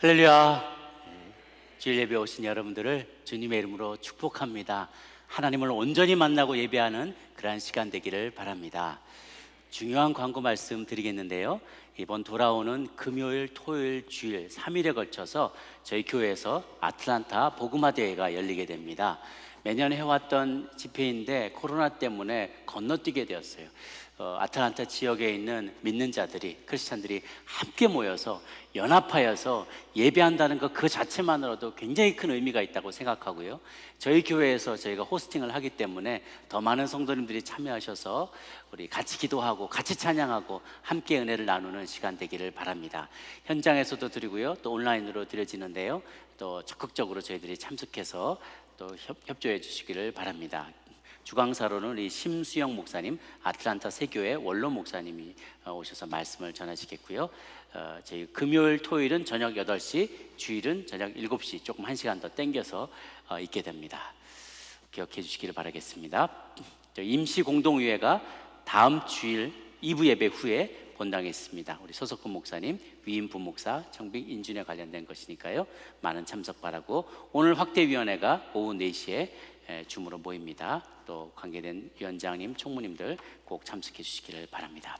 할렐루야. 주일 예배 오신 여러분들을 주님의 이름으로 축복합니다. 하나님을 온전히 만나고 예배하는 그러한 시간 되기를 바랍니다. 중요한 광고 말씀 드리겠는데요, 이번 돌아오는 금요일, 토요일, 주일 3일에 걸쳐서 저희 교회에서 아틀란타 복음화 대회가 열리게 됩니다. 매년 해왔던 집회인데 코로나 때문에 건너뛰게 되었어요. 아틀란타 지역에 있는 믿는 자들이, 크리스찬들이 함께 모여서 연합하여서 예배한다는 것 그 자체만으로도 굉장히 큰 의미가 있다고 생각하고요, 저희 교회에서 저희가 호스팅을 하기 때문에 더 많은 성도님들이 참여하셔서 우리 같이 기도하고 같이 찬양하고 함께 은혜를 나누는 시간 되기를 바랍니다. 현장에서도 드리고요, 또 온라인으로 드려지는데요, 또 적극적으로 저희들이 참석해서 또 협조해 주시기를 바랍니다. 주강사로는 우리 심수영 목사님, 아틀란타 세교회 원로 목사님이 오셔서 말씀을 전하시겠고요, 저희 금요일, 토요일은 저녁 8시, 주일은 저녁 7시, 조금 1시간 더 땡겨서 있게 됩니다. 기억해 주시기를 바라겠습니다. 임시 공동의회가 다음 주일 2부 예배 후에 본당했습니다. 우리 서석훈 목사님, 위임 부목사, 청빙 인준에 관련된 것이니까요, 많은 참석 바라고, 오늘 확대위원회가 오후 4시에 줌으로 모입니다. 또 관계된 위원장님, 총무님들 꼭 참석해 주시기를 바랍니다.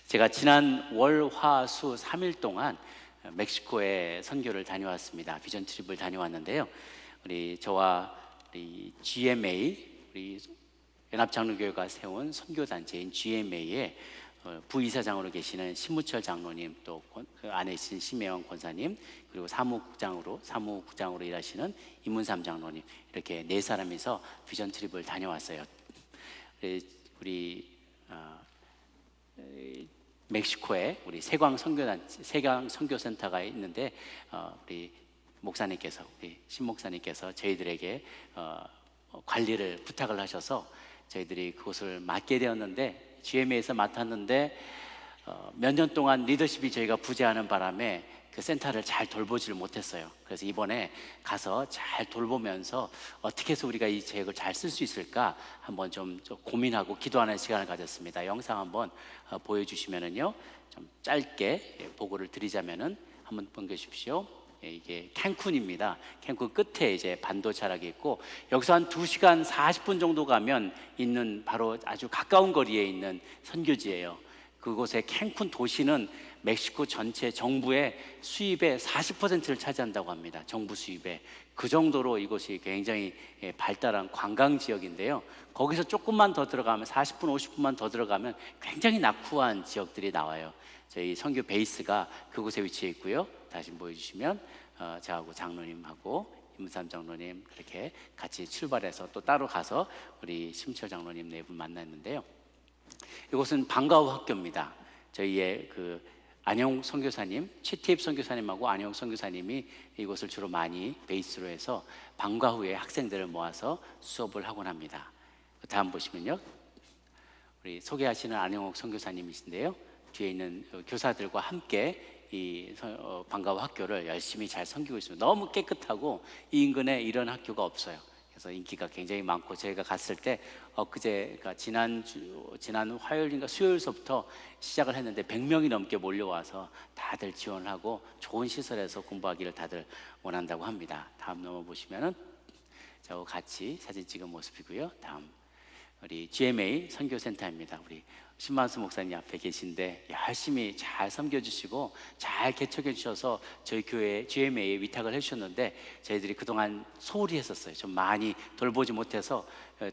제가 지난 월, 화, 수 3일 동안 멕시코에 선교를 다녀왔습니다. 비전 트립을 다녀왔는데요, 우리 저와 우리 GMA, 우리 연합장로교회가 세운 선교단체인 GMA의 부이사장으로 계시는 신무철 장로님, 또 그 안에 계신 심혜원 권사님, 그리고 사무국장으로 일하시는 임문삼 장로님, 이렇게 4사람이서 비전 트립을 다녀왔어요. 우리 멕시코에 우리 세광 선교센터가 있는데, 우리 목사님께서, 우리 신목사님께서 저희들에게 관리를 부탁을 하셔서 저희들이 그곳을 맡게 되었는데, GMA에서 맡았는데 몇 년 동안 리더십이 저희가 부재하는 바람에 그 센터를 잘 돌보지를 못했어요. 그래서 이번에 가서 잘 돌보면서 어떻게 해서 우리가 이 계획을 잘 쓸 수 있을까 한번 좀 고민하고 기도하는 시간을 가졌습니다. 영상 한번 보여주시면은요, 좀 짧게 보고를 드리자면은 한번 넘겨주십시오. 이게 캔쿤입니다. 캔쿤 끝에 이제 반도 자락이 있고, 여기서 한 2시간 40분 정도 가면 있는 바로 아주 가까운 거리에 있는 선교지예요. 그곳의 캔쿤 도시는 멕시코 전체 정부의 수입의 40%를 차지한다고 합니다. 정부 수입의. 그 정도로 이곳이 굉장히 발달한 관광 지역인데요, 거기서 조금만 더 들어가면, 40분 50분만 더 들어가면 굉장히 낙후한 지역들이 나와요. 저희 선교 베이스가 그곳에 위치해 있고요. 다시 보여주시면 저하고 장로님하고 임삼 장로님 그렇게 같이 출발해서 또 따로 가서 우리 심철 장로님 4분 만났는데요, 이곳은 방과후 학교입니다. 저희의 그 안영 선교사님, 최태입 선교사님하고 안영 선교사님이 이곳을 주로 많이 베이스로 해서 방과후에 학생들을 모아서 수업을 하곤 합니다. 다음 보시면요, 우리 소개하시는 안영옥 선교사님이신데요, 뒤에 있는 교사들과 함께 이 방과후 학교를 열심히 잘 섬기고 있습니다. 너무 깨끗하고 이 인근에 이런 학교가 없어요. 그래서 인기가 굉장히 많고, 저희가 갔을 때 그러니까 지난 화요일인가 수요일서부터 시작을 했는데 100명이 넘게 몰려와서 다들 지원을 하고 좋은 시설에서 공부하기를 다들 원한다고 합니다. 다음 넘어보시면은 저하고 같이 사진 찍은 모습이고요. 다음 우리 GMA 선교센터입니다. 우리 신만수 목사님 앞에 계신데 열심히 잘 섬겨주시고 잘 개척해 주셔서 저희 교회 GMA에 위탁을 해주셨는데, 저희들이 그동안 소홀히 했었어요. 좀 많이 돌보지 못해서.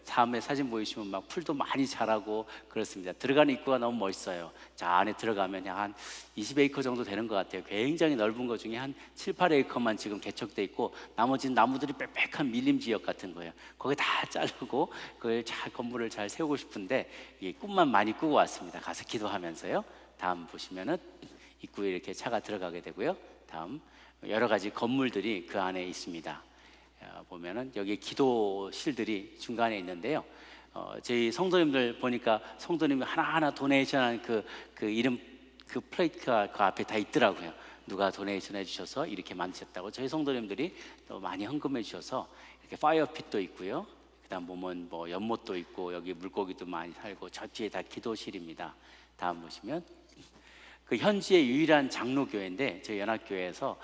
다음에 사진 보이시면 막 풀도 많이 자라고 그렇습니다. 들어가는 입구가 너무 멋있어요. 자, 안에 들어가면 한 20에이커 정도 되는 것 같아요. 굉장히 넓은 것 중에 한 7, 8에이커만 지금 개척돼 있고, 나머지는 나무들이 빽빽한 밀림 지역 같은 거예요. 거기 다 자르고 그걸 건물을 잘 세우고 싶은데 이게 꿈만 많이 꾸고 왔습니다. 가서 기도하면서요. 다음 보시면은 입구에 이렇게 차가 들어가게 되고요. 다음 여러 가지 건물들이 그 안에 있습니다. 보면은 여기 기도실들이 중간에 있는데요, 저희 성도님들 보니까 성도님이 하나하나 도네이션한 그 이름, 그 플레이트가 그 앞에 다 있더라고요. 누가 도네이션 해주셔서 이렇게 만드셨다고. 저희 성도님들이 또 많이 헌금해 주셔서 이렇게 파이어핏도 있고요, 그다음 보면 뭐 연못도 있고, 여기 물고기도 많이 살고, 저 뒤에 다 기도실입니다. 다음 보시면 그 현지의 유일한 장로교회인데 저희 연합교회에서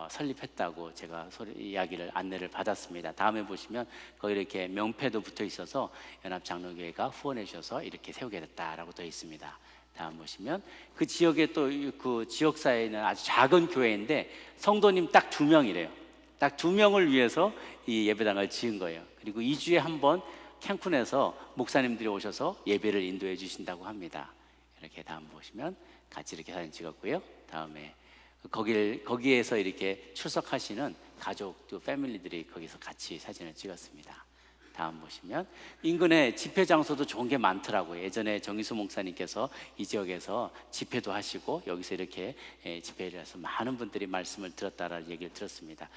설립했다고 제가 이야기를 안내를 받았습니다. 다음에 보시면 거기 이렇게 명패도 붙어 있어서 연합장로교회가 후원해 주셔서 이렇게 세우게 됐다라고 되어 있습니다. 다음 보시면 그 지역에 또 그 지역사회는 아주 작은 교회인데 성도님 딱 2명이래요. 딱 2명을 위해서 이 예배당을 지은 거예요. 그리고 2주에 한 번 캔쿤에서 목사님들이 오셔서 예배를 인도해 주신다고 합니다. 이렇게 다음 보시면 같이 이렇게 사진 찍었고요. 다음에 거기에서 이렇게 출석하시는 가족 또 패밀리들이 거기서 같이 사진을 찍었습니다. 다음 보시면 인근에 집회 장소도 좋은 게 많더라고요. 예전에 정희수 목사님께서 이 지역에서 집회도 하시고 여기서 이렇게 집회를 해서 많은 분들이 말씀을 들었다라는 얘기를 들었습니다.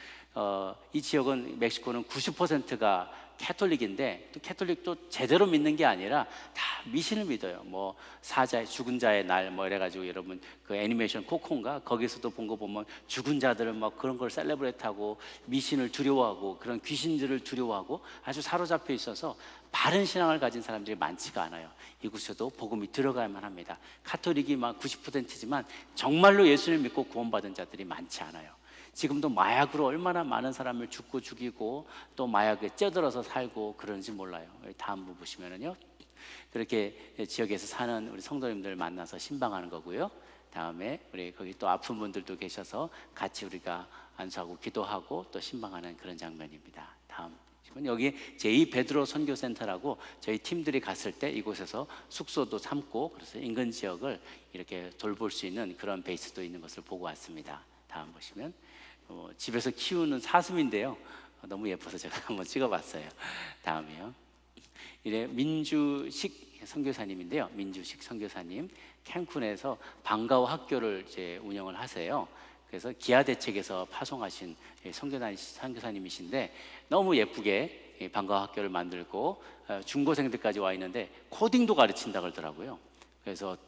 이 지역은 멕시코는 90%가 캐톨릭인데 또 캐톨릭도 제대로 믿는 게 아니라 다 미신을 믿어요. 뭐 사자 죽은 자의 날 뭐 이래가지고 여러분 그 애니메이션 코코인가 거기서도 본 거 보면 죽은 자들은 막 그런 걸 셀레브레이트하고 미신을 두려워하고 그런 귀신들을 두려워하고 아주 사로잡혀 있어서 바른 신앙을 가진 사람들이 많지가 않아요. 이곳에도 복음이 들어가야만 합니다. 카톨릭이 막 90%지만 정말로 예수를 믿고 구원받은 자들이 많지 않아요. 지금도 마약으로 얼마나 많은 사람을 죽이고 또 마약에 쪄들어서 살고 그런지 몰라요. 다음 부 보시면은요, 그렇게 지역에서 사는 우리 성도님들 만나서 신방하는 거고요. 다음에 우리 거기 또 아픈 분들도 계셔서 같이 우리가 안수하고 기도하고 또 신방하는 그런 장면입니다. 다음 여기 제2베드로 선교센터라고 저희 팀들이 갔을 때 이곳에서 숙소도 삼고 그래서 인근 지역을 이렇게 돌볼 수 있는 그런 베이스도 있는 것을 보고 왔습니다. 다음 보시면 집에서 키우는 사슴인데요. 너무 예뻐서 제가 한번 찍어봤어요. 다음이요. 이래 민주식 선교사님인데요. 민주식 선교사님 캔쿤에서 방과후 학교를 이제 운영을 하세요. 그래서 기아 대책에서 파송하신 선교사님이신데 너무 예쁘게 방과후 학교를 만들고 중고생들까지 와 있는데 코딩도 가르친다 그러더라고요. 그래서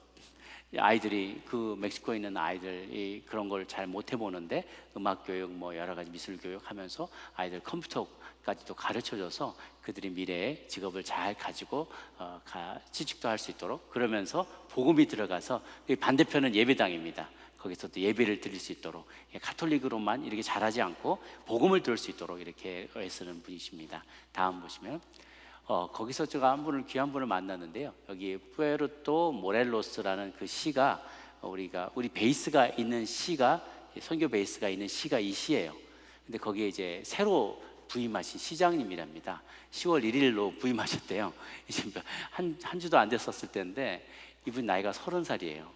아이들이 그 멕시코에 있는 아이들이 그런 걸 잘 못 해보는데 음악 교육 뭐 여러 가지 미술 교육 하면서 아이들 컴퓨터까지도 가르쳐줘서 그들이 미래에 직업을 잘 가지고 취직도 할 수 있도록 그러면서 복음이 들어가서 반대편은 예배당입니다. 거기서도 예배를 드릴 수 있도록 가톨릭으로만 이렇게 잘하지 않고 복음을 들을 수 있도록 이렇게 애쓰는 분이십니다. 다음 보시면 거기서 제가 한 분을 귀한 분을 만났는데요. 여기 푸에르토 모렐로스라는 그 시가 우리 베이스가 있는 시가 선교 베이스가 있는 시가 이 시예요. 근데 거기에 이제 새로 부임하신 시장님이랍니다. 10월 1일로 부임하셨대요. 이제 한 주도 안 됐었을 때인데 이분 나이가 30살이에요.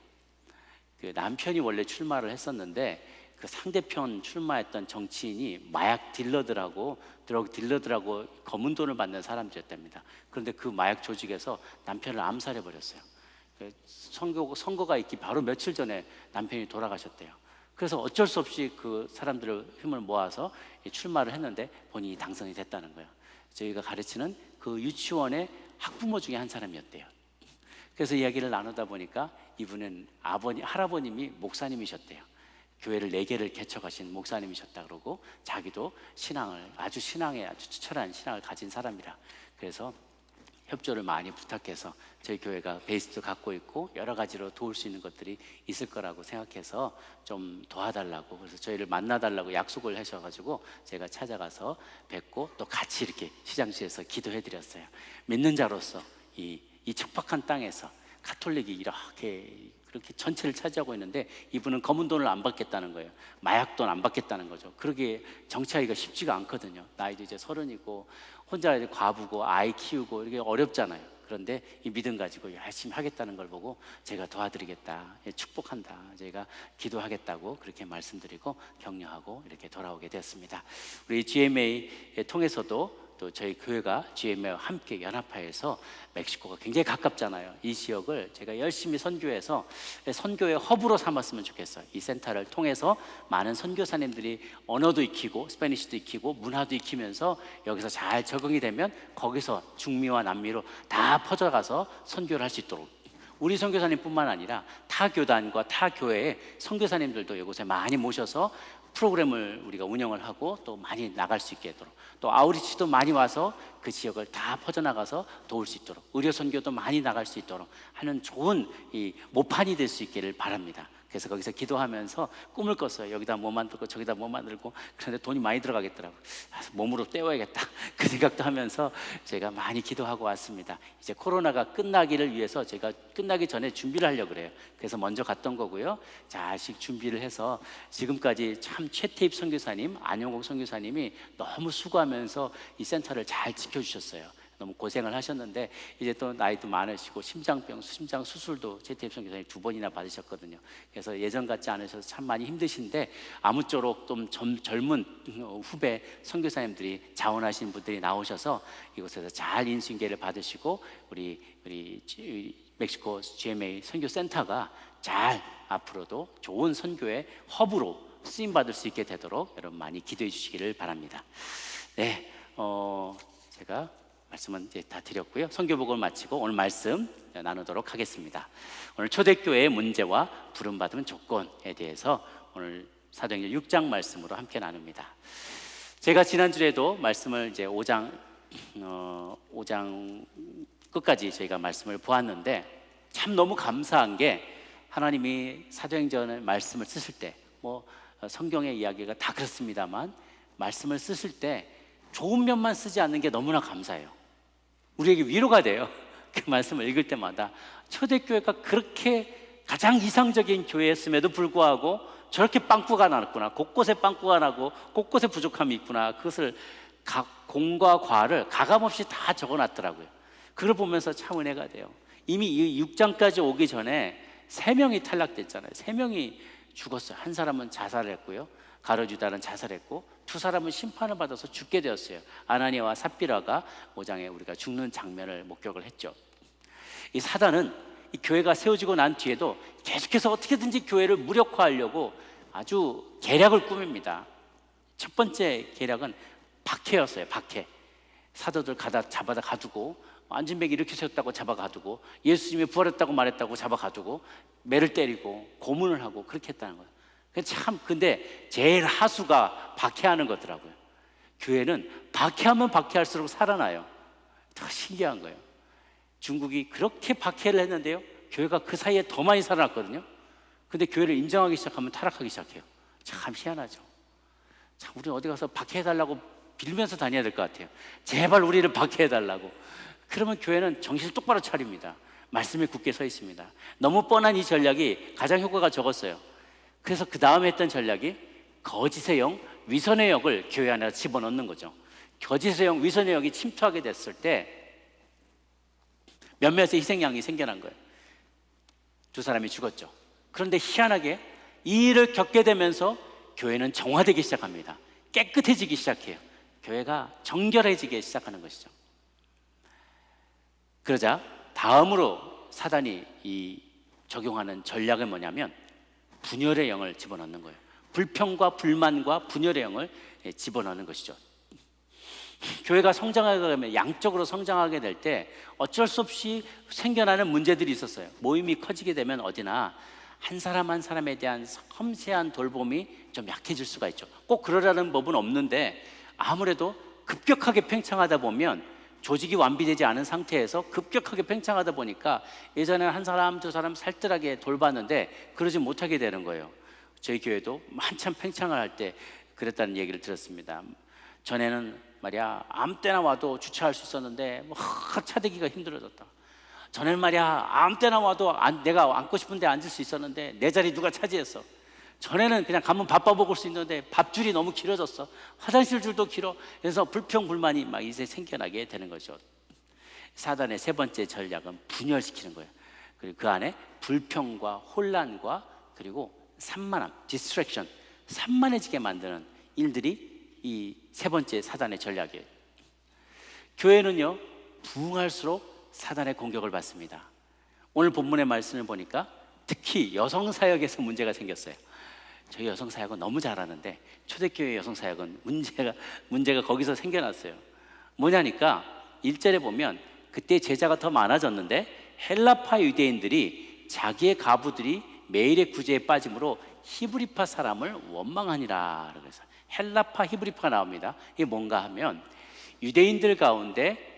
그 남편이 원래 출마를 했었는데 그 상대편 출마했던 정치인이 마약 딜러들하고 드러그 딜러들하고 검은 돈을 받는 사람들이었답니다. 그런데 그 마약 조직에서 남편을 암살해 버렸어요. 선거가 있기 바로 며칠 전에 남편이 돌아가셨대요. 그래서 어쩔 수 없이 그 사람들의 힘을 모아서 출마를 했는데 본인이 당선이 됐다는 거예요. 저희가 가르치는 그 유치원의 학부모 중에 한 사람이었대요. 그래서 이야기를 나누다 보니까 이분은 할아버님이 목사님이셨대요. 교회를 4개를 개척하신 목사님이셨다 그러고 자기도 신앙에 아주 추천한 신앙을 가진 사람이라 그래서 협조를 많이 부탁해서 저희 교회가 베이스도 갖고 있고 여러 가지로 도울 수 있는 것들이 있을 거라고 생각해서 좀 도와달라고 그래서 저희를 만나달라고 약속을 하셔가지고 제가 찾아가서 뵙고 또 같이 이렇게 시장실에서 기도해드렸어요. 믿는 자로서 이 척박한 땅에서 가톨릭이 이렇게 그렇게 전체를 차지하고 있는데 이분은 검은 돈을 안 받겠다는 거예요. 마약 돈 안 받겠다는 거죠. 그러기에 정치하기가 쉽지가 않거든요. 나이도 이제 30이고 혼자 이제 과부고 아이 키우고 이렇게 어렵잖아요. 그런데 이 믿음 가지고 열심히 하겠다는 걸 보고 제가 도와드리겠다, 축복한다, 제가 기도하겠다고 그렇게 말씀드리고 격려하고 이렇게 돌아오게 되었습니다. 우리 GMA 통해서도 또 저희 교회가 GMA와 함께 연합하여서 멕시코가 굉장히 가깝잖아요. 이 지역을 제가 열심히 선교해서 선교의 허브로 삼았으면 좋겠어요. 이 센터를 통해서 많은 선교사님들이 언어도 익히고 스페니쉬도 익히고 문화도 익히면서 여기서 잘 적응이 되면 거기서 중미와 남미로 다 퍼져가서 선교를 할 수 있도록 우리 선교사님뿐만 아니라 타 교단과 타 교회의 선교사님들도 이곳에 많이 모셔서 프로그램을 우리가 운영을 하고 또 많이 나갈 수 있게 하도록 또 아우리치도 많이 와서 그 지역을 다 퍼져나가서 도울 수 있도록 의료 선교도 많이 나갈 수 있도록 하는 좋은 이 모판이 될 수 있기를 바랍니다. 그래서 거기서 기도하면서 꿈을 꿨어요. 여기다 뭐 만들고 저기다 뭐 만들고. 그런데 돈이 많이 들어가겠더라고요. 몸으로 때워야겠다 그 생각도 하면서 제가 많이 기도하고 왔습니다. 이제 코로나가 끝나기를 위해서 제가 끝나기 전에 준비를 하려고 그래요. 그래서 먼저 갔던 거고요. 자식 준비를 해서 지금까지 참 최태입 선교사님, 안영옥 선교사님이 너무 수고하면서 이 센터를 잘 지켜주셨어요. 너무 고생을 하셨는데 이제 또 나이도 많으시고 심장병, 심장 수술도 최태입 선교사님 2번이나 받으셨거든요. 그래서 예전 같지 않으셔서 참 많이 힘드신데 아무쪼록 좀 젊은 후배 선교사님들이 자원하신 분들이 나오셔서 이곳에서 잘 인수인계를 받으시고 우리 멕시코 GMA 선교센터가 잘 앞으로도 좋은 선교의 허브로 쓰임 받을 수 있게 되도록 여러분 많이 기도해 주시기를 바랍니다. 네, 제가 말씀은 이제 다 드렸고요. 선교복을 마치고 오늘 말씀 나누도록 하겠습니다. 오늘 초대교회의 문제와 부름받은 조건에 대해서 오늘 사도행전 6장 말씀으로 함께 나눕니다. 제가 지난주에도 말씀을 이제 5장 끝까지 저희가 말씀을 보았는데 참 너무 감사한 게 하나님이 사도행전의 말씀을 쓰실 때 뭐 성경의 이야기가 다 그렇습니다만 말씀을 쓰실 때 좋은 면만 쓰지 않는 게 너무나 감사해요. 우리에게 위로가 돼요. 그 말씀을 읽을 때마다 초대교회가 그렇게 가장 이상적인 교회였음에도 불구하고 저렇게 빵꾸가 났구나, 곳곳에 빵꾸가 나고 곳곳에 부족함이 있구나, 그것을 공과 과를 가감없이 다 적어놨더라고요. 그걸 보면서 참 은혜가 돼요. 이미 이 6장까지 오기 전에 3명이 탈락됐잖아요. 3명이 죽었어요. 한 사람은 자살을 했고요, 가룟유다는 자살했고 2사람은 심판을 받아서 죽게 되었어요. 아나니아와 삽비라가 5장에 우리가 죽는 장면을 목격을 했죠. 이 사단은 이 교회가 세워지고 난 뒤에도 계속해서 어떻게든지 교회를 무력화하려고 아주 계략을 꾸밉니다. 첫 번째 계략은 박해였어요. 박해. 사도들 잡아다 가두고, 안진뱅이 이렇게 세웠다고 잡아 가두고, 예수님이 부활했다고 말했다고 잡아 가두고, 매를 때리고 고문을 하고 그렇게 했다는 거예요. 근데 제일 하수가 박해하는 거더라고요. 교회는 박해하면 박해할수록 살아나요. 더 신기한 거예요. 중국이 그렇게 박해를 했는데요, 교회가 그 사이에 더 많이 살아났거든요. 근데 교회를 인정하기 시작하면 타락하기 시작해요. 참 희한하죠. 참 우리는 어디 가서 박해해달라고 빌면서 다녀야 될 것 같아요. 제발 우리를 박해해달라고. 그러면 교회는 정신을 똑바로 차립니다. 말씀에 굳게 서 있습니다. 너무 뻔한 이 전략이 가장 효과가 적었어요. 그래서 그 다음에 했던 전략이 거짓의 영, 위선의 영을 교회 안에 집어넣는 거죠. 거짓의 영, 위선의 영이 침투하게 됐을 때 몇몇의 희생양이 생겨난 거예요. 2사람이 죽었죠. 그런데 희한하게 이 일을 겪게 되면서 교회는 정화되기 시작합니다. 깨끗해지기 시작해요. 교회가 정결해지기 시작하는 것이죠. 그러자 다음으로 사단이 적용하는 전략은 뭐냐면 분열의 영을 집어넣는 거예요. 불평과 불만과 분열의 영을 집어넣는 것이죠. 교회가 성장하게 되면, 양적으로 성장하게 될 때 어쩔 수 없이 생겨나는 문제들이 있었어요. 모임이 커지게 되면 어디나 한 사람 한 사람에 대한 섬세한 돌봄이 좀 약해질 수가 있죠. 꼭 그러라는 법은 없는데 아무래도 급격하게 팽창하다 보면 조직이 완비되지 않은 상태에서 급격하게 팽창하다 보니까 예전에는 한 사람, 2사람 살뜰하게 돌봤는데 그러지 못하게 되는 거예요. 저희 교회도 한참 팽창을 할 때 그랬다는 얘기를 들었습니다. 전에는 말이야 아무 때나 와도 주차할 수 있었는데 차 대기가 힘들어졌다. 전에는 말이야 아무 때나 와도 내가 앉고 싶은데 앉을 수 있었는데 내 자리 누가 차지했어. 전에는 그냥 가면 밥 먹을 수 있는데 밥줄이 너무 길어졌어. 화장실 줄도 길어. 그래서 불평불만이 막 이제 생겨나게 되는 거죠. 사단의 3번째 전략은 분열시키는 거예요. 그리고 그 안에 불평과 혼란과 그리고 산만함, distraction, 산만해지게 만드는 일들이 이 3번째 사단의 전략이에요. 교회는요 부흥할수록 사단의 공격을 받습니다. 오늘 본문의 말씀을 보니까 특히 여성 사역에서 문제가 생겼어요. 저희 여성 사역은 너무 잘하는데 초대교회 여성 사역은 문제가 거기서 생겨났어요. 뭐냐니까 1절에 보면 그때 제자가 더 많아졌는데 헬라파 유대인들이 자기의 가부들이 매일의 구제에 빠짐으로 히브리파 사람을 원망하니라. 그래서 헬라파 히브리파가 나옵니다. 이게 뭔가 하면 유대인들 가운데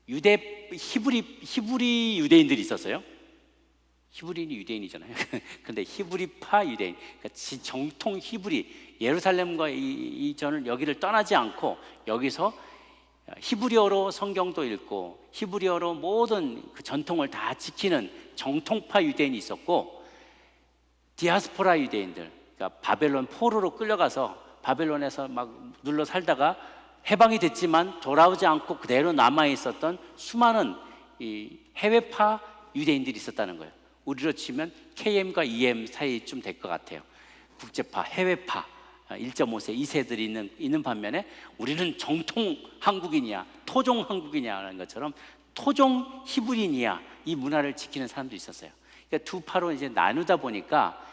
히브리 유대인들이 있었어요. 히브리인이 유대인이잖아요. 근데 히브리파 유대인, 그러니까 정통 히브리, 예루살렘과 이전을 여기를 떠나지 않고 여기서 히브리어로 성경도 읽고 히브리어로 모든 그 전통을 다 지키는 정통파 유대인이 있었고, 디아스포라 유대인들, 그러니까 바벨론 포로로 끌려가서 바벨론에서 막 눌러 살다가 해방이 됐지만 돌아오지 않고 그대로 남아 있었던 수많은 이 해외파 유대인들이 있었다는 거예요. 우리로 치면 KM과 EM 사이쯤 될 것 같아요. 국제파, 해외파 1.5세, 2세들이 있는 반면에 우리는 정통 한국인이야, 토종 한국인이야라는 것처럼 토종 히브리인이야, 이 문화를 지키는 사람도 있었어요. 그러니까 두 파로 이제 나누다 보니까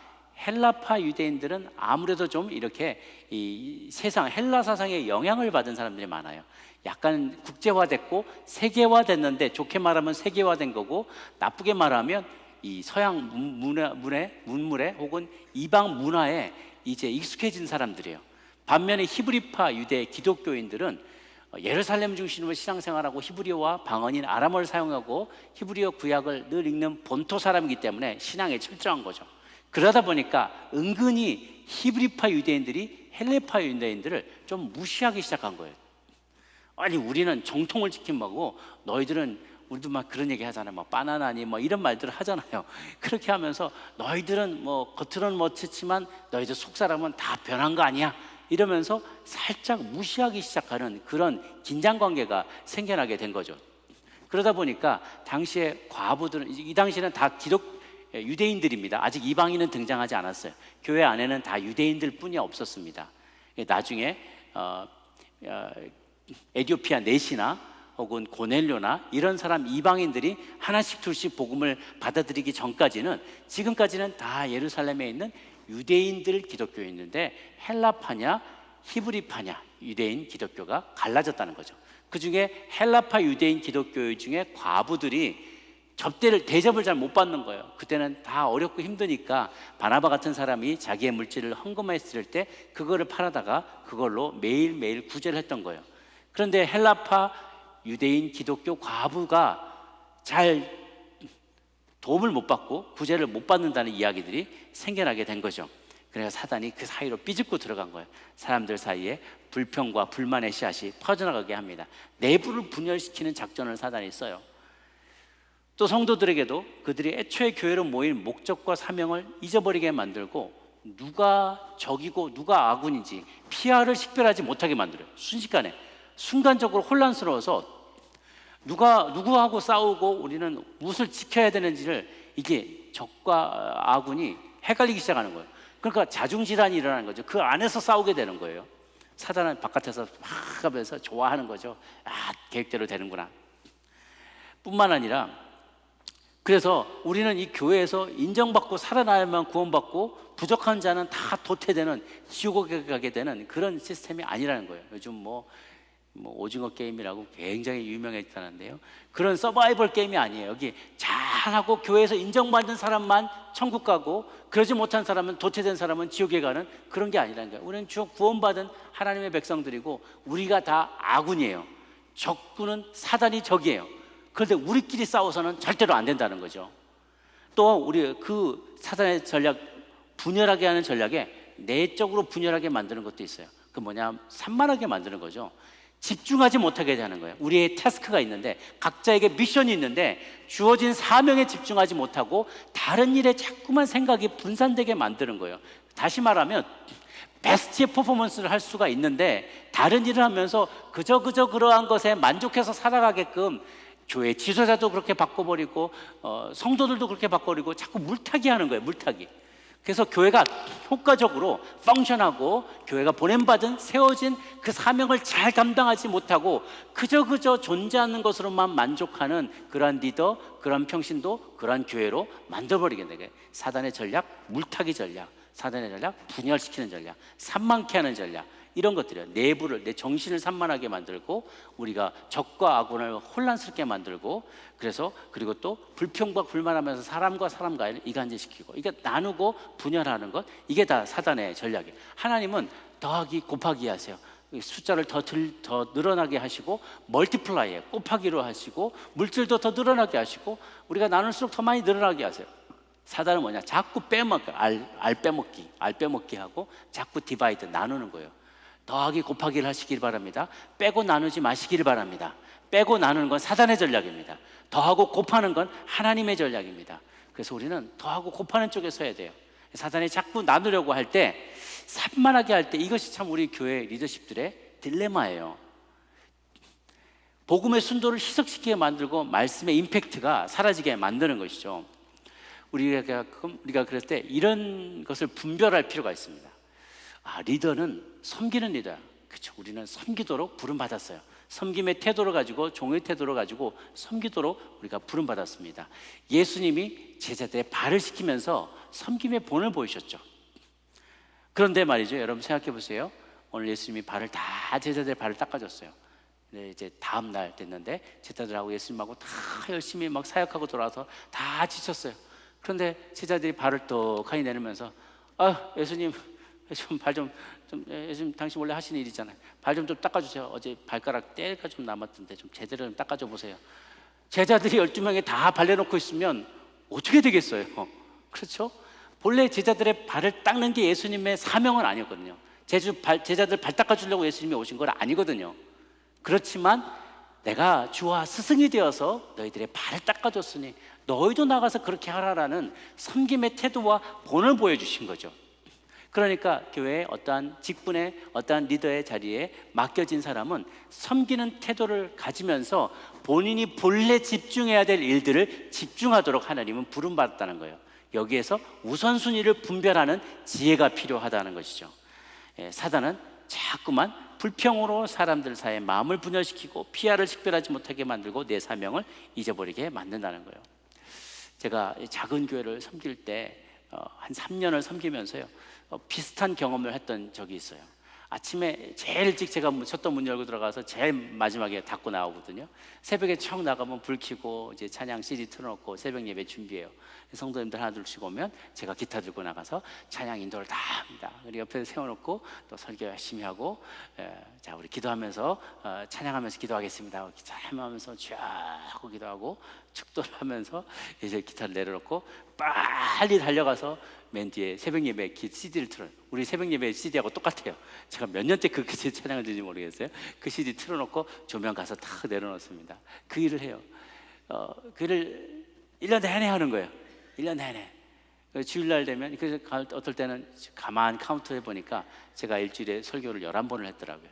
헬라파 유대인들은 아무래도 좀 이렇게 이 세상 헬라 사상에 영향을 받은 사람들이 많아요. 약간 국제화됐고 세계화됐는데, 좋게 말하면 세계화된 거고, 나쁘게 말하면 이 서양 문물에 혹은 이방 문화에 이제 익숙해진 사람들이에요. 반면에 히브리파 유대 기독교인들은 예루살렘 중심으로 신앙생활하고 히브리어와 방언인 아람어를 사용하고 히브리어 구약을 늘 읽는 본토 사람이기 때문에 신앙에 철저한 거죠. 그러다 보니까 은근히 히브리파 유대인들이 헬레파 유대인들을 좀 무시하기 시작한 거예요. 아니, 우리는 정통을 지킨 거고 너희들은, 우리도 막 그런 얘기 하잖아요. 뭐 바나나니 뭐 이런 말들을 하잖아요. 그렇게 하면서 너희들은 뭐 겉으로는 멋지지만 너희들 속사람은 다 변한 거 아니야, 이러면서 살짝 무시하기 시작하는 그런 긴장관계가 생겨나게 된 거죠. 그러다 보니까 당시에 과부들은, 이 당시에는 다 유대인들입니다. 아직 이방인은 등장하지 않았어요. 교회 안에는 다 유대인들 뿐이 없었습니다. 나중에 에디오피아 넷이나 혹은 고넬료나 이런 사람, 이방인들이 하나씩 둘씩 복음을 받아들이기 전까지는, 지금까지는 다 예루살렘에 있는 유대인들 기독교였는데 헬라파냐 히브리파냐 유대인 기독교가 갈라졌다는 거죠. 그 중에 헬라파 유대인 기독교 중에 과부들이 대접을 잘 못 받는 거예요. 그때는 다 어렵고 힘드니까 바나바 같은 사람이 자기의 물질을 헌금했을 때 그거를 팔아다가 그걸로 매일매일 구제를 했던 거예요. 그런데 헬라파 유대인 기독교 과부가 잘 도움을 못 받고 구제를 못 받는다는 이야기들이 생겨나게 된 거죠. 그래서 사단이 그 사이로 삐집고 들어간 거예요. 사람들 사이에 불평과 불만의 씨앗이 퍼져나가게 합니다. 내부를 분열시키는 작전을 사단이 써요. 또 성도들에게도 그들이 애초에 교회로 모인 목적과 사명을 잊어버리게 만들고, 누가 적이고 누가 아군인지 피아를 식별하지 못하게 만들어요. 순식간에, 순간적으로 혼란스러워서 누구하고 싸우고 우리는 무엇을 지켜야 되는지를, 이게 적과 아군이 헷갈리기 시작하는 거예요. 그러니까 자중질환이 일어나는 거죠. 그 안에서 싸우게 되는 거예요. 사단은 바깥에서 막 하면서 좋아하는 거죠. 아, 계획대로 되는구나. 뿐만 아니라, 그래서 우리는 이 교회에서 인정받고 살아나야만 구원받고 부족한 자는 다 도태되는, 지옥에 가게 되는 그런 시스템이 아니라는 거예요. 요즘 뭐 오징어 게임이라고 굉장히 유명했다는데요, 그런 서바이벌 게임이 아니에요. 여기 잘하고 교회에서 인정받는 사람만 천국 가고 그러지 못한 사람은, 도태된 사람은 지옥에 가는, 그런 게 아니라는 거예요. 우리는 구원받은 하나님의 백성들이고 우리가 다 아군이에요. 적군은 사단이 적이에요. 그런데 우리끼리 싸워서는 절대로 안 된다는 거죠. 또 우리 그 사단의 전략, 분열하게 하는 전략에 내적으로 분열하게 만드는 것도 있어요. 그 뭐냐, 산만하게 만드는 거죠. 집중하지 못하게 하는 거예요. 우리의 태스크가 있는데, 각자에게 미션이 있는데 주어진 사명에 집중하지 못하고 다른 일에 자꾸만 생각이 분산되게 만드는 거예요. 다시 말하면 베스트의 퍼포먼스를 할 수가 있는데 다른 일을 하면서 그저 그러한 것에 만족해서 살아가게끔 교회 지도자도 그렇게 바꿔버리고 성도들도 그렇게 바꿔버리고 자꾸 물타기 하는 거예요. 물타기. 그래서 교회가 효과적으로 펑션하고 교회가 보냄받은 세워진 그 사명을 잘 감당하지 못하고 그저 존재하는 것으로만 만족하는 그러한 리더, 그러한 평신도, 그러한 교회로 만들어버리게 되게. 사단의 전략, 물타기 전략, 사단의 전략, 분열시키는 전략, 산만케 하는 전략, 이런 것들이에요. 내부를, 내 정신을 산만하게 만들고 우리가 적과 아군을 혼란스럽게 만들고, 그래서 그리고 또 불평과 불만하면서 사람과 사람 간을 이간질시키고, 이게 나누고 분열하는 것, 이게 다 사단의 전략이에요. 하나님은 더하기 곱하기 하세요. 숫자를 더 늘어나게 하시고, 멀티플라이에 곱하기로 하시고, 물질도 더 늘어나게 하시고, 우리가 나눌수록 더 많이 늘어나게 하세요. 사단은 뭐냐? 자꾸 빼먹기, 알 빼먹기 하고 자꾸 디바이드, 나누는 거예요. 더하기 곱하기를 하시길 바랍니다. 빼고 나누지 마시길 바랍니다. 빼고 나누는 건 사단의 전략입니다. 더하고 곱하는 건 하나님의 전략입니다. 그래서 우리는 더하고 곱하는 쪽에 서야 돼요. 사단이 자꾸 나누려고 할 때, 산만하게 할 때, 이것이 참 우리 교회 리더십들의 딜레마예요. 복음의 순도를 희석시키게 만들고 말씀의 임팩트가 사라지게 만드는 것이죠. 우리가 그럴 때 이런 것을 분별할 필요가 있습니다. 리더는 섬기는 리더야. 그렇죠. 우리는 섬기도록 부름받았어요. 섬김의 태도를 가지고, 종의 태도를 가지고 섬기도록 우리가 부름받았습니다. 예수님이 제자들의 발을 씻기면서 섬김의 본을 보이셨죠. 그런데 말이죠, 여러분 생각해 보세요. 오늘 예수님이 제자들의 발을 닦아줬어요. 네, 이제 다음 날 됐는데 제자들하고 예수님하고 다 열심히 막 사역하고 돌아와서 다 지쳤어요. 그런데 제자들이 발을 떡하니 내리면서 예수님 예수님 당신 원래 하시는 일이잖아요. 발 좀 닦아주세요. 어제 발가락 때가 좀 남았던데 좀 제대로 좀 닦아줘 보세요. 제자들이 12명이 다 발려놓고 있으면 어떻게 되겠어요? 그렇죠? 본래 제자들의 발을 닦는 게 예수님의 사명은 아니었거든요. 제자들 발 닦아주려고 예수님이 오신 건 아니거든요. 그렇지만 내가 주와 스승이 되어서 너희들의 발을 닦아줬으니 너희도 나가서 그렇게 하라라는 섬김의 태도와 본을 보여주신 거죠. 그러니까 교회의 어떠한 직분의 어떠한 리더의 자리에 맡겨진 사람은 섬기는 태도를 가지면서 본인이 본래 집중해야 될 일들을 집중하도록 하나님은 부름받았다는 거예요. 여기에서 우선순위를 분별하는 지혜가 필요하다는 것이죠. 사단은 자꾸만 불평으로 사람들 사이에 마음을 분열시키고 피아를 식별하지 못하게 만들고 내 사명을 잊어버리게 만든다는 거예요. 제가 작은 교회를 섬길 때 한 3년을 섬기면서요, 비슷한 경험을 했던 적이 있어요. 아침에 제일 일찍 제가 쳤던 문 열고 들어가서 제일 마지막에 닫고 나오거든요. 새벽에 청 나가면 불 켜고 이제 찬양 CD 틀어놓고 새벽 예배 준비해요. 성도님들 하나 둘씩 오면 제가 기타 들고 나가서 찬양 인도를 다 합니다. 그리고 옆에 세워놓고 또 설교 열심히 하고, 자 우리 기도하면서 찬양하면서 기도하겠습니다. 기도하면서 쫙 하고 기도하고 축도를 하면서 이제 기타를 내려놓고 빨리 달려가서 맨 뒤에 새벽 예배 CD를 틀어요. 우리 새벽 예배 CD하고 똑같아요. 제가 몇 년째 그렇게 찬양을 드는지 모르겠어요. 그 CD 틀어놓고 조명 가서 탁 내려놓습니다. 그 일을 해요. 그 일을 1년 내내 하는 거예요. 1년 내내. 주일날 되면, 그래서 어떨 때는 가만 카운트 해보니까 제가 일주일에 설교를 11번을 했더라고요.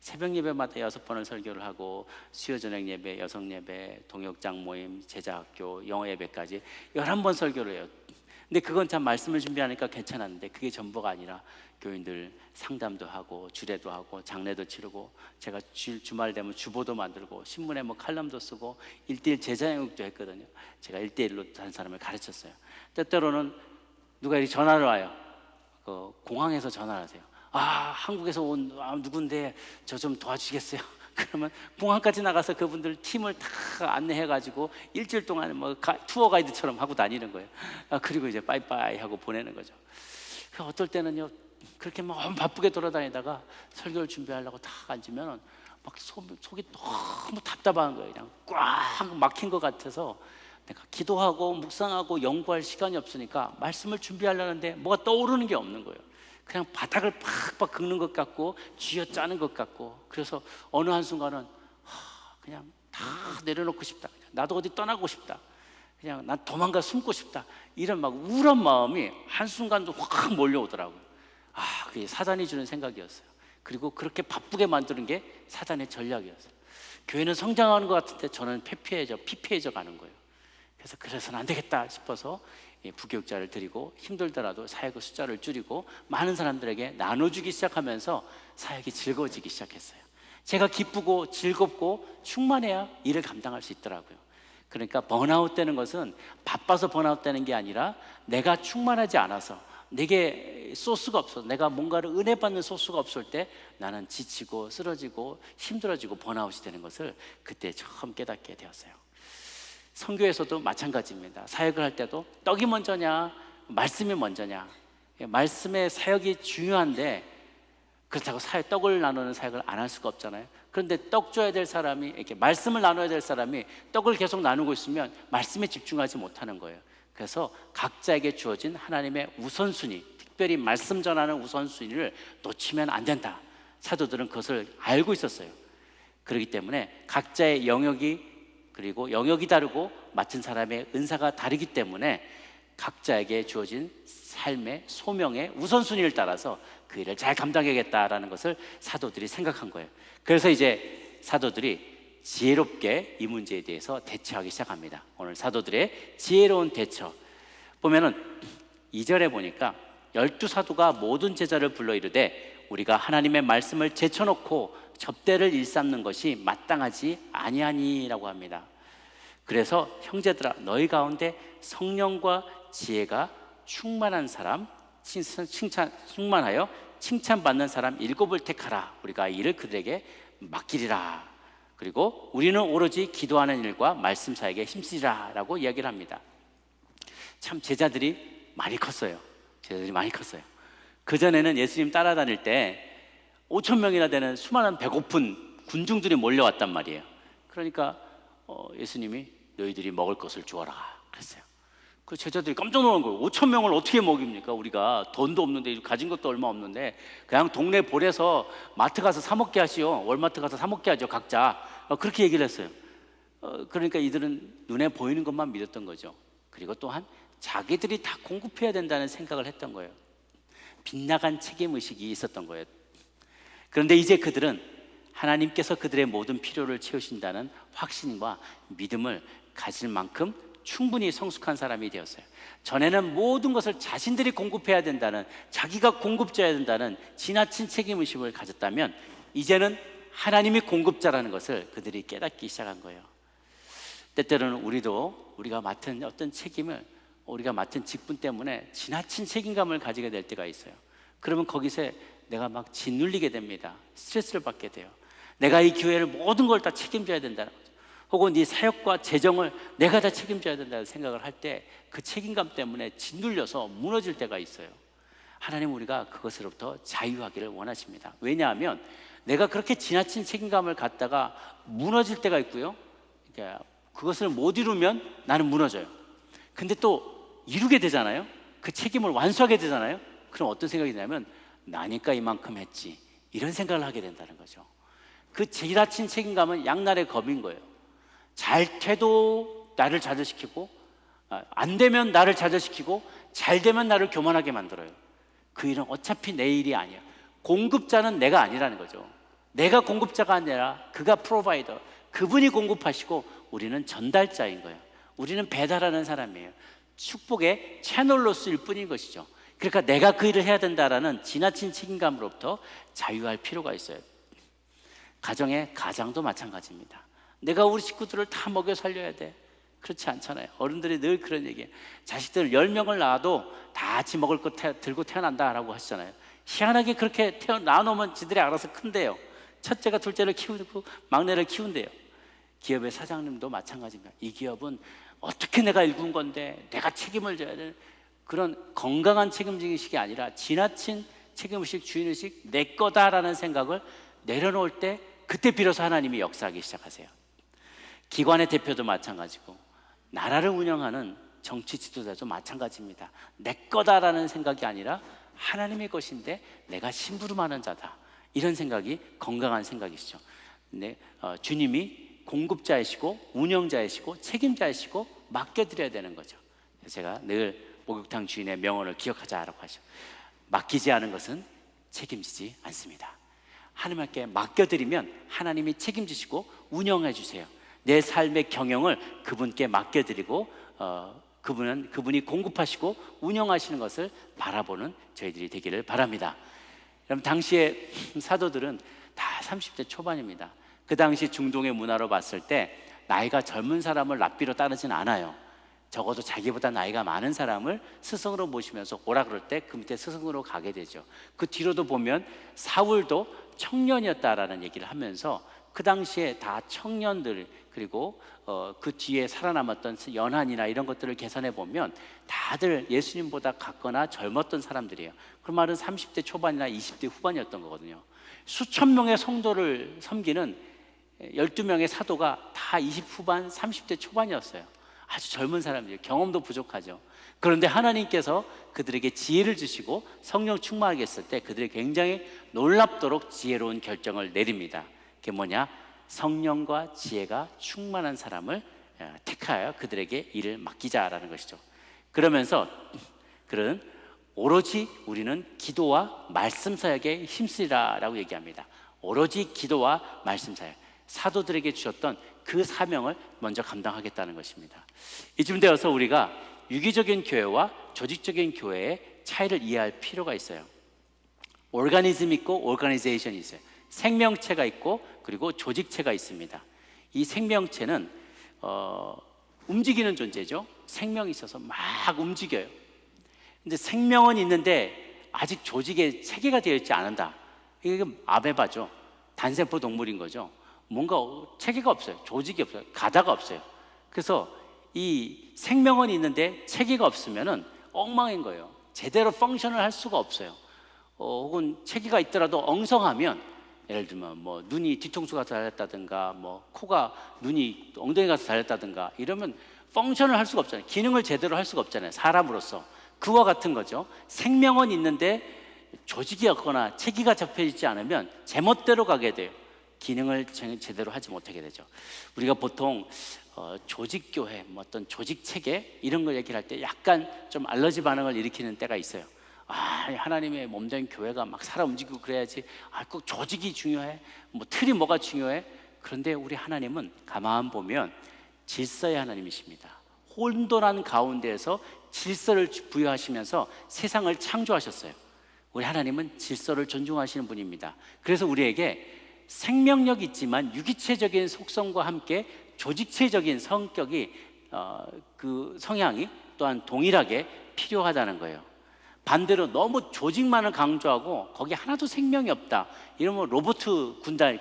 새벽 예배마다 6번을 설교를 하고 수요 저녁 예배, 여성 예배, 동역장 모임, 제자학교, 영어 예배까지 11번 설교를 해요. 근데 그건 참 말씀을 준비하니까 괜찮았는데 그게 전부가 아니라 교인들 상담도 하고 주례도 하고 장례도 치르고, 제가 주말 되면 주보도 만들고 신문에 칼럼도 쓰고 1대1 제자영육도 했거든요. 제가 1대1로 한 사람을 가르쳤어요. 때때로는 누가 이렇게 전화를 와요. 공항에서 전화를 하세요. 한국에서 온 누군데 저 좀 도와주시겠어요? 그러면 공항까지 나가서 그분들 팀을 다 안내해가지고 일주일 동안 투어 가이드처럼 하고 다니는 거예요. 그리고 이제 빠이빠이 하고 보내는 거죠. 어떨 때는요, 그렇게 막 바쁘게 돌아다니다가 설교를 준비하려고 딱 앉으면 속이 너무 답답한 거예요. 그냥 꽉 막힌 것 같아서 내가 기도하고 묵상하고 연구할 시간이 없으니까 말씀을 준비하려는데 뭐가 떠오르는 게 없는 거예요. 그냥 바닥을 팍팍 긁는 것 같고 쥐어짜는 것 같고, 그래서 어느 한순간은 그냥 다 내려놓고 싶다, 그냥 나도 어디 떠나고 싶다, 그냥 난 도망가 숨고 싶다, 이런 우울한 마음이 한순간도 확 몰려오더라고요. 그게 사단이 주는 생각이었어요. 그리고 그렇게 바쁘게 만드는 게 사단의 전략이었어요. 교회는 성장하는 것 같은데 저는 피폐해져 가는 거예요. 그래서는 안 되겠다 싶어서 부교육자를 드리고 힘들더라도 사역의 숫자를 줄이고 많은 사람들에게 나눠주기 시작하면서 사역이 즐거워지기 시작했어요. 제가 기쁘고 즐겁고 충만해야 일을 감당할 수 있더라고요. 그러니까 번아웃 되는 것은 바빠서 번아웃 되는 게 아니라 내가 충만하지 않아서, 내게 소스가 없어, 내가 뭔가를 은혜 받는 소스가 없을 때 나는 지치고 쓰러지고 힘들어지고 번아웃이 되는 것을 그때 처음 깨닫게 되었어요. 선교에서도 마찬가지입니다. 사역을 할 때도 떡이 먼저냐 말씀이 먼저냐, 말씀의 사역이 중요한데 그렇다고 떡을 나누는 사역을 안 할 수가 없잖아요. 그런데 떡 줘야 될 사람이, 이렇게 말씀을 나눠야 될 사람이 떡을 계속 나누고 있으면 말씀에 집중하지 못하는 거예요. 그래서 각자에게 주어진 하나님의 우선순위, 특별히 말씀 전하는 우선순위를 놓치면 안 된다. 사도들은 그것을 알고 있었어요. 그렇기 때문에 각자의 영역이, 그리고 영역이 다르고 맡은 사람의 은사가 다르기 때문에 각자에게 주어진 삶의 소명의 우선순위를 따라서 그 일을 잘 감당해야겠다라는 것을 사도들이 생각한 거예요. 그래서 이제 사도들이 지혜롭게 이 문제에 대해서 대처하기 시작합니다. 오늘 사도들의 지혜로운 대처 보면은 2절에 보니까 12사도가 모든 제자를 불러 이르되 우리가 하나님의 말씀을 제쳐놓고 접대를 일삼는 것이 마땅하지 아니하니라고 합니다. 그래서 형제들아 너희 가운데 성령과 지혜가 충만한 사람, 충만하여 칭찬받는 사람 7을 택하라. 우리가 이를 그들에게 맡기리라. 그리고 우리는 오로지 기도하는 일과 말씀 사역에 힘쓰리라 라고 이야기를 합니다. 참 제자들이 많이 컸어요. 제자들이 많이 컸어요. 그전에는 예수님 따라다닐 때 5천 명이나 되는 수많은 배고픈 군중들이 몰려왔단 말이에요. 그러니까 예수님이 너희들이 먹을 것을 주어라 그랬어요. 그 제자들이 깜짝 놀란 거예요. 5천 명을 어떻게 먹입니까? 우리가 돈도 없는데, 가진 것도 얼마 없는데 그냥 동네 볼에서 마트 가서 사 먹게 하시오. 월마트 가서 사 먹게 하죠 각자. 그렇게 얘기를 했어요. 그러니까 이들은 눈에 보이는 것만 믿었던 거죠. 그리고 또한 자기들이 다 공급해야 된다는 생각을 했던 거예요. 빗나간 책임의식이 있었던 거예요. 그런데 이제 그들은 하나님께서 그들의 모든 필요를 채우신다는 확신과 믿음을 가질 만큼 충분히 성숙한 사람이 되었어요. 전에는 모든 것을 자신들이 공급해야 된다는, 자기가 공급자여야 된다는 지나친 책임의식을 가졌다면 이제는 하나님이 공급자라는 것을 그들이 깨닫기 시작한 거예요. 때때로는 우리가 맡은 어떤 책임을, 우리가 맡은 직분 때문에 지나친 책임감을 가지게 될 때가 있어요. 그러면 거기서 내가 막 짓눌리게 됩니다. 스트레스를 받게 돼요. 내가 이 교회를 모든 걸 다 책임져야 된다는 거죠. 혹은 네 사역과 재정을 내가 다 책임져야 된다는 생각을 할 때 그 책임감 때문에 짓눌려서 무너질 때가 있어요. 하나님 우리가 그것으로부터 자유하기를 원하십니다. 왜냐하면 내가 그렇게 지나친 책임감을 갖다가 무너질 때가 있고요. 그러니까 그것을 못 이루면 나는 무너져요. 근데 또 이루게 되잖아요. 그 책임을 완수하게 되잖아요. 그럼 어떤 생각이 드냐면 나니까 이만큼 했지, 이런 생각을 하게 된다는 거죠. 그 지나친 책임감은 양날의 검인 거예요. 잘 돼도 나를 좌절시키고, 안 되면 나를 좌절시키고, 잘 되면 나를 교만하게 만들어요. 그 일은 어차피 내 일이 아니야. 공급자는 내가 아니라는 거죠. 내가 공급자가 아니라 그가 프로바이더, 그분이 공급하시고 우리는 전달자인 거예요. 우리는 배달하는 사람이에요. 축복의 채널로 쓰일 뿐인 것이죠. 그러니까 내가 그 일을 해야 된다라는 지나친 책임감으로부터 자유할 필요가 있어요. 가장도 마찬가지입니다. 내가 우리 식구들을 다 먹여 살려야 돼. 그렇지 않잖아요. 어른들이 늘 그런 얘기예요. 자식들 10명을 낳아도 다 같이 먹을 거 들고 태어난다라고 하시잖아요. 희한하게 그렇게 낳아놓으면 지들이 알아서 큰대요. 첫째가 둘째를 키우고 막내를 키운대요. 기업의 사장님도 마찬가지입니다. 이 기업은 어떻게 내가 일군 건데 내가 책임을 져야 되는, 그런 건강한 책임의식이 아니라 지나친 책임의식, 주인의식, 내 거다라는 생각을 내려놓을 때, 그때 비로소 하나님이 역사하기 시작하세요. 기관의 대표도 마찬가지고 나라를 운영하는 정치 지도자도 마찬가지입니다. 내 거다라는 생각이 아니라 하나님의 것인데 내가 심부름하는 자다, 이런 생각이 건강한 생각이시죠. 주님이 공급자이시고 운영자이시고 책임자이시고 맡겨드려야 되는 거죠. 제가 늘 목욕탕 주인의 명언을 기억하자라고 하죠. 맡기지 않은 것은 책임지지 않습니다. 하나님께 맡겨드리면 하나님이 책임지시고 운영해 주세요. 내 삶의 경영을 그분께 맡겨드리고 그분이 공급하시고 운영하시는 것을 바라보는 저희들이 되기를 바랍니다. 그럼 당시에 사도들은 다 30대 초반입니다. 그 당시 중동의 문화로 봤을 때 나이가 젊은 사람을 랍비로 따르진 않아요. 적어도 자기보다 나이가 많은 사람을 스승으로 모시면서 오라 그럴 때 그 밑에 스승으로 가게 되죠. 그 뒤로도 보면 사울도 청년이었다라는 얘기를 하면서 그 당시에 다 청년들, 그리고 그 뒤에 살아남았던 연한이나 이런 것들을 계산해 보면 다들 예수님보다 같거나 젊었던 사람들이에요. 그 말은 30대 초반이나 20대 후반이었던 거거든요. 수천 명의 성도를 섬기는 12명의 사도가 다 20 후반, 30대 초반이었어요. 아주 젊은 사람들이에요. 경험도 부족하죠. 그런데 하나님께서 그들에게 지혜를 주시고 성령 충만하게 했을 때 그들이 굉장히 놀랍도록 지혜로운 결정을 내립니다. 그게 뭐냐? 성령과 지혜가 충만한 사람을 택하여 그들에게 일을 맡기자라는 것이죠. 그러면서 그는 오로지 우리는 기도와 말씀 사역에 힘쓰리라라고 얘기합니다. 오로지 기도와 말씀 사역, 사도들에게 주셨던 그 사명을 먼저 감당하겠다는 것입니다. 이쯤 되어서 우리가 유기적인 교회와 조직적인 교회의 차이를 이해할 필요가 있어요. 오르가니즘 있고 오르가니제이션이 있어요. 생명체가 있고 그리고 조직체가 있습니다. 이 생명체는 움직이는 존재죠. 생명이 있어서 막 움직여요. 근데 생명은 있는데 아직 조직에 체계가 되어 있지 않는다. 이게 아메바죠. 단세포 동물인 거죠. 뭔가 체계가 없어요. 조직이 없어요. 가다가 없어요. 그래서 이 생명은 있는데 체계가 없으면은 엉망인 거예요. 제대로 펑션을 할 수가 없어요. 혹은 체계가 있더라도 엉성하면, 예를 들면 뭐 눈이 뒤통수가 달렸다든가, 뭐 코가 눈이 엉덩이가 달렸다든가 이러면 펑션을 할 수가 없잖아요. 기능을 제대로 할 수가 없잖아요. 사람으로서. 그와 같은 거죠. 생명은 있는데 조직이 없거나 체계가 잡혀 있지 않으면 제멋대로 가게 돼요. 기능을 제대로 하지 못하게 되죠. 우리가 보통 조직교회, 뭐 어떤 조직체계 이런 걸 얘기를 할 때 약간 좀 알러지 반응을 일으키는 때가 있어요. 하나님의 몸된 교회가 막 살아 움직이고 그래야지. 꼭 조직이 중요해? 뭐 틀이 뭐가 중요해? 그런데 우리 하나님은 가만 보면 질서의 하나님이십니다. 혼돈한 가운데에서 질서를 부여하시면서 세상을 창조하셨어요. 우리 하나님은 질서를 존중하시는 분입니다. 그래서 우리에게 생명력 있지만 유기체적인 속성과 함께 조직체적인 성격이 그 성향이 또한 동일하게 필요하다는 거예요. 반대로 너무 조직만을 강조하고 거기 하나도 생명이 없다 이러면 로봇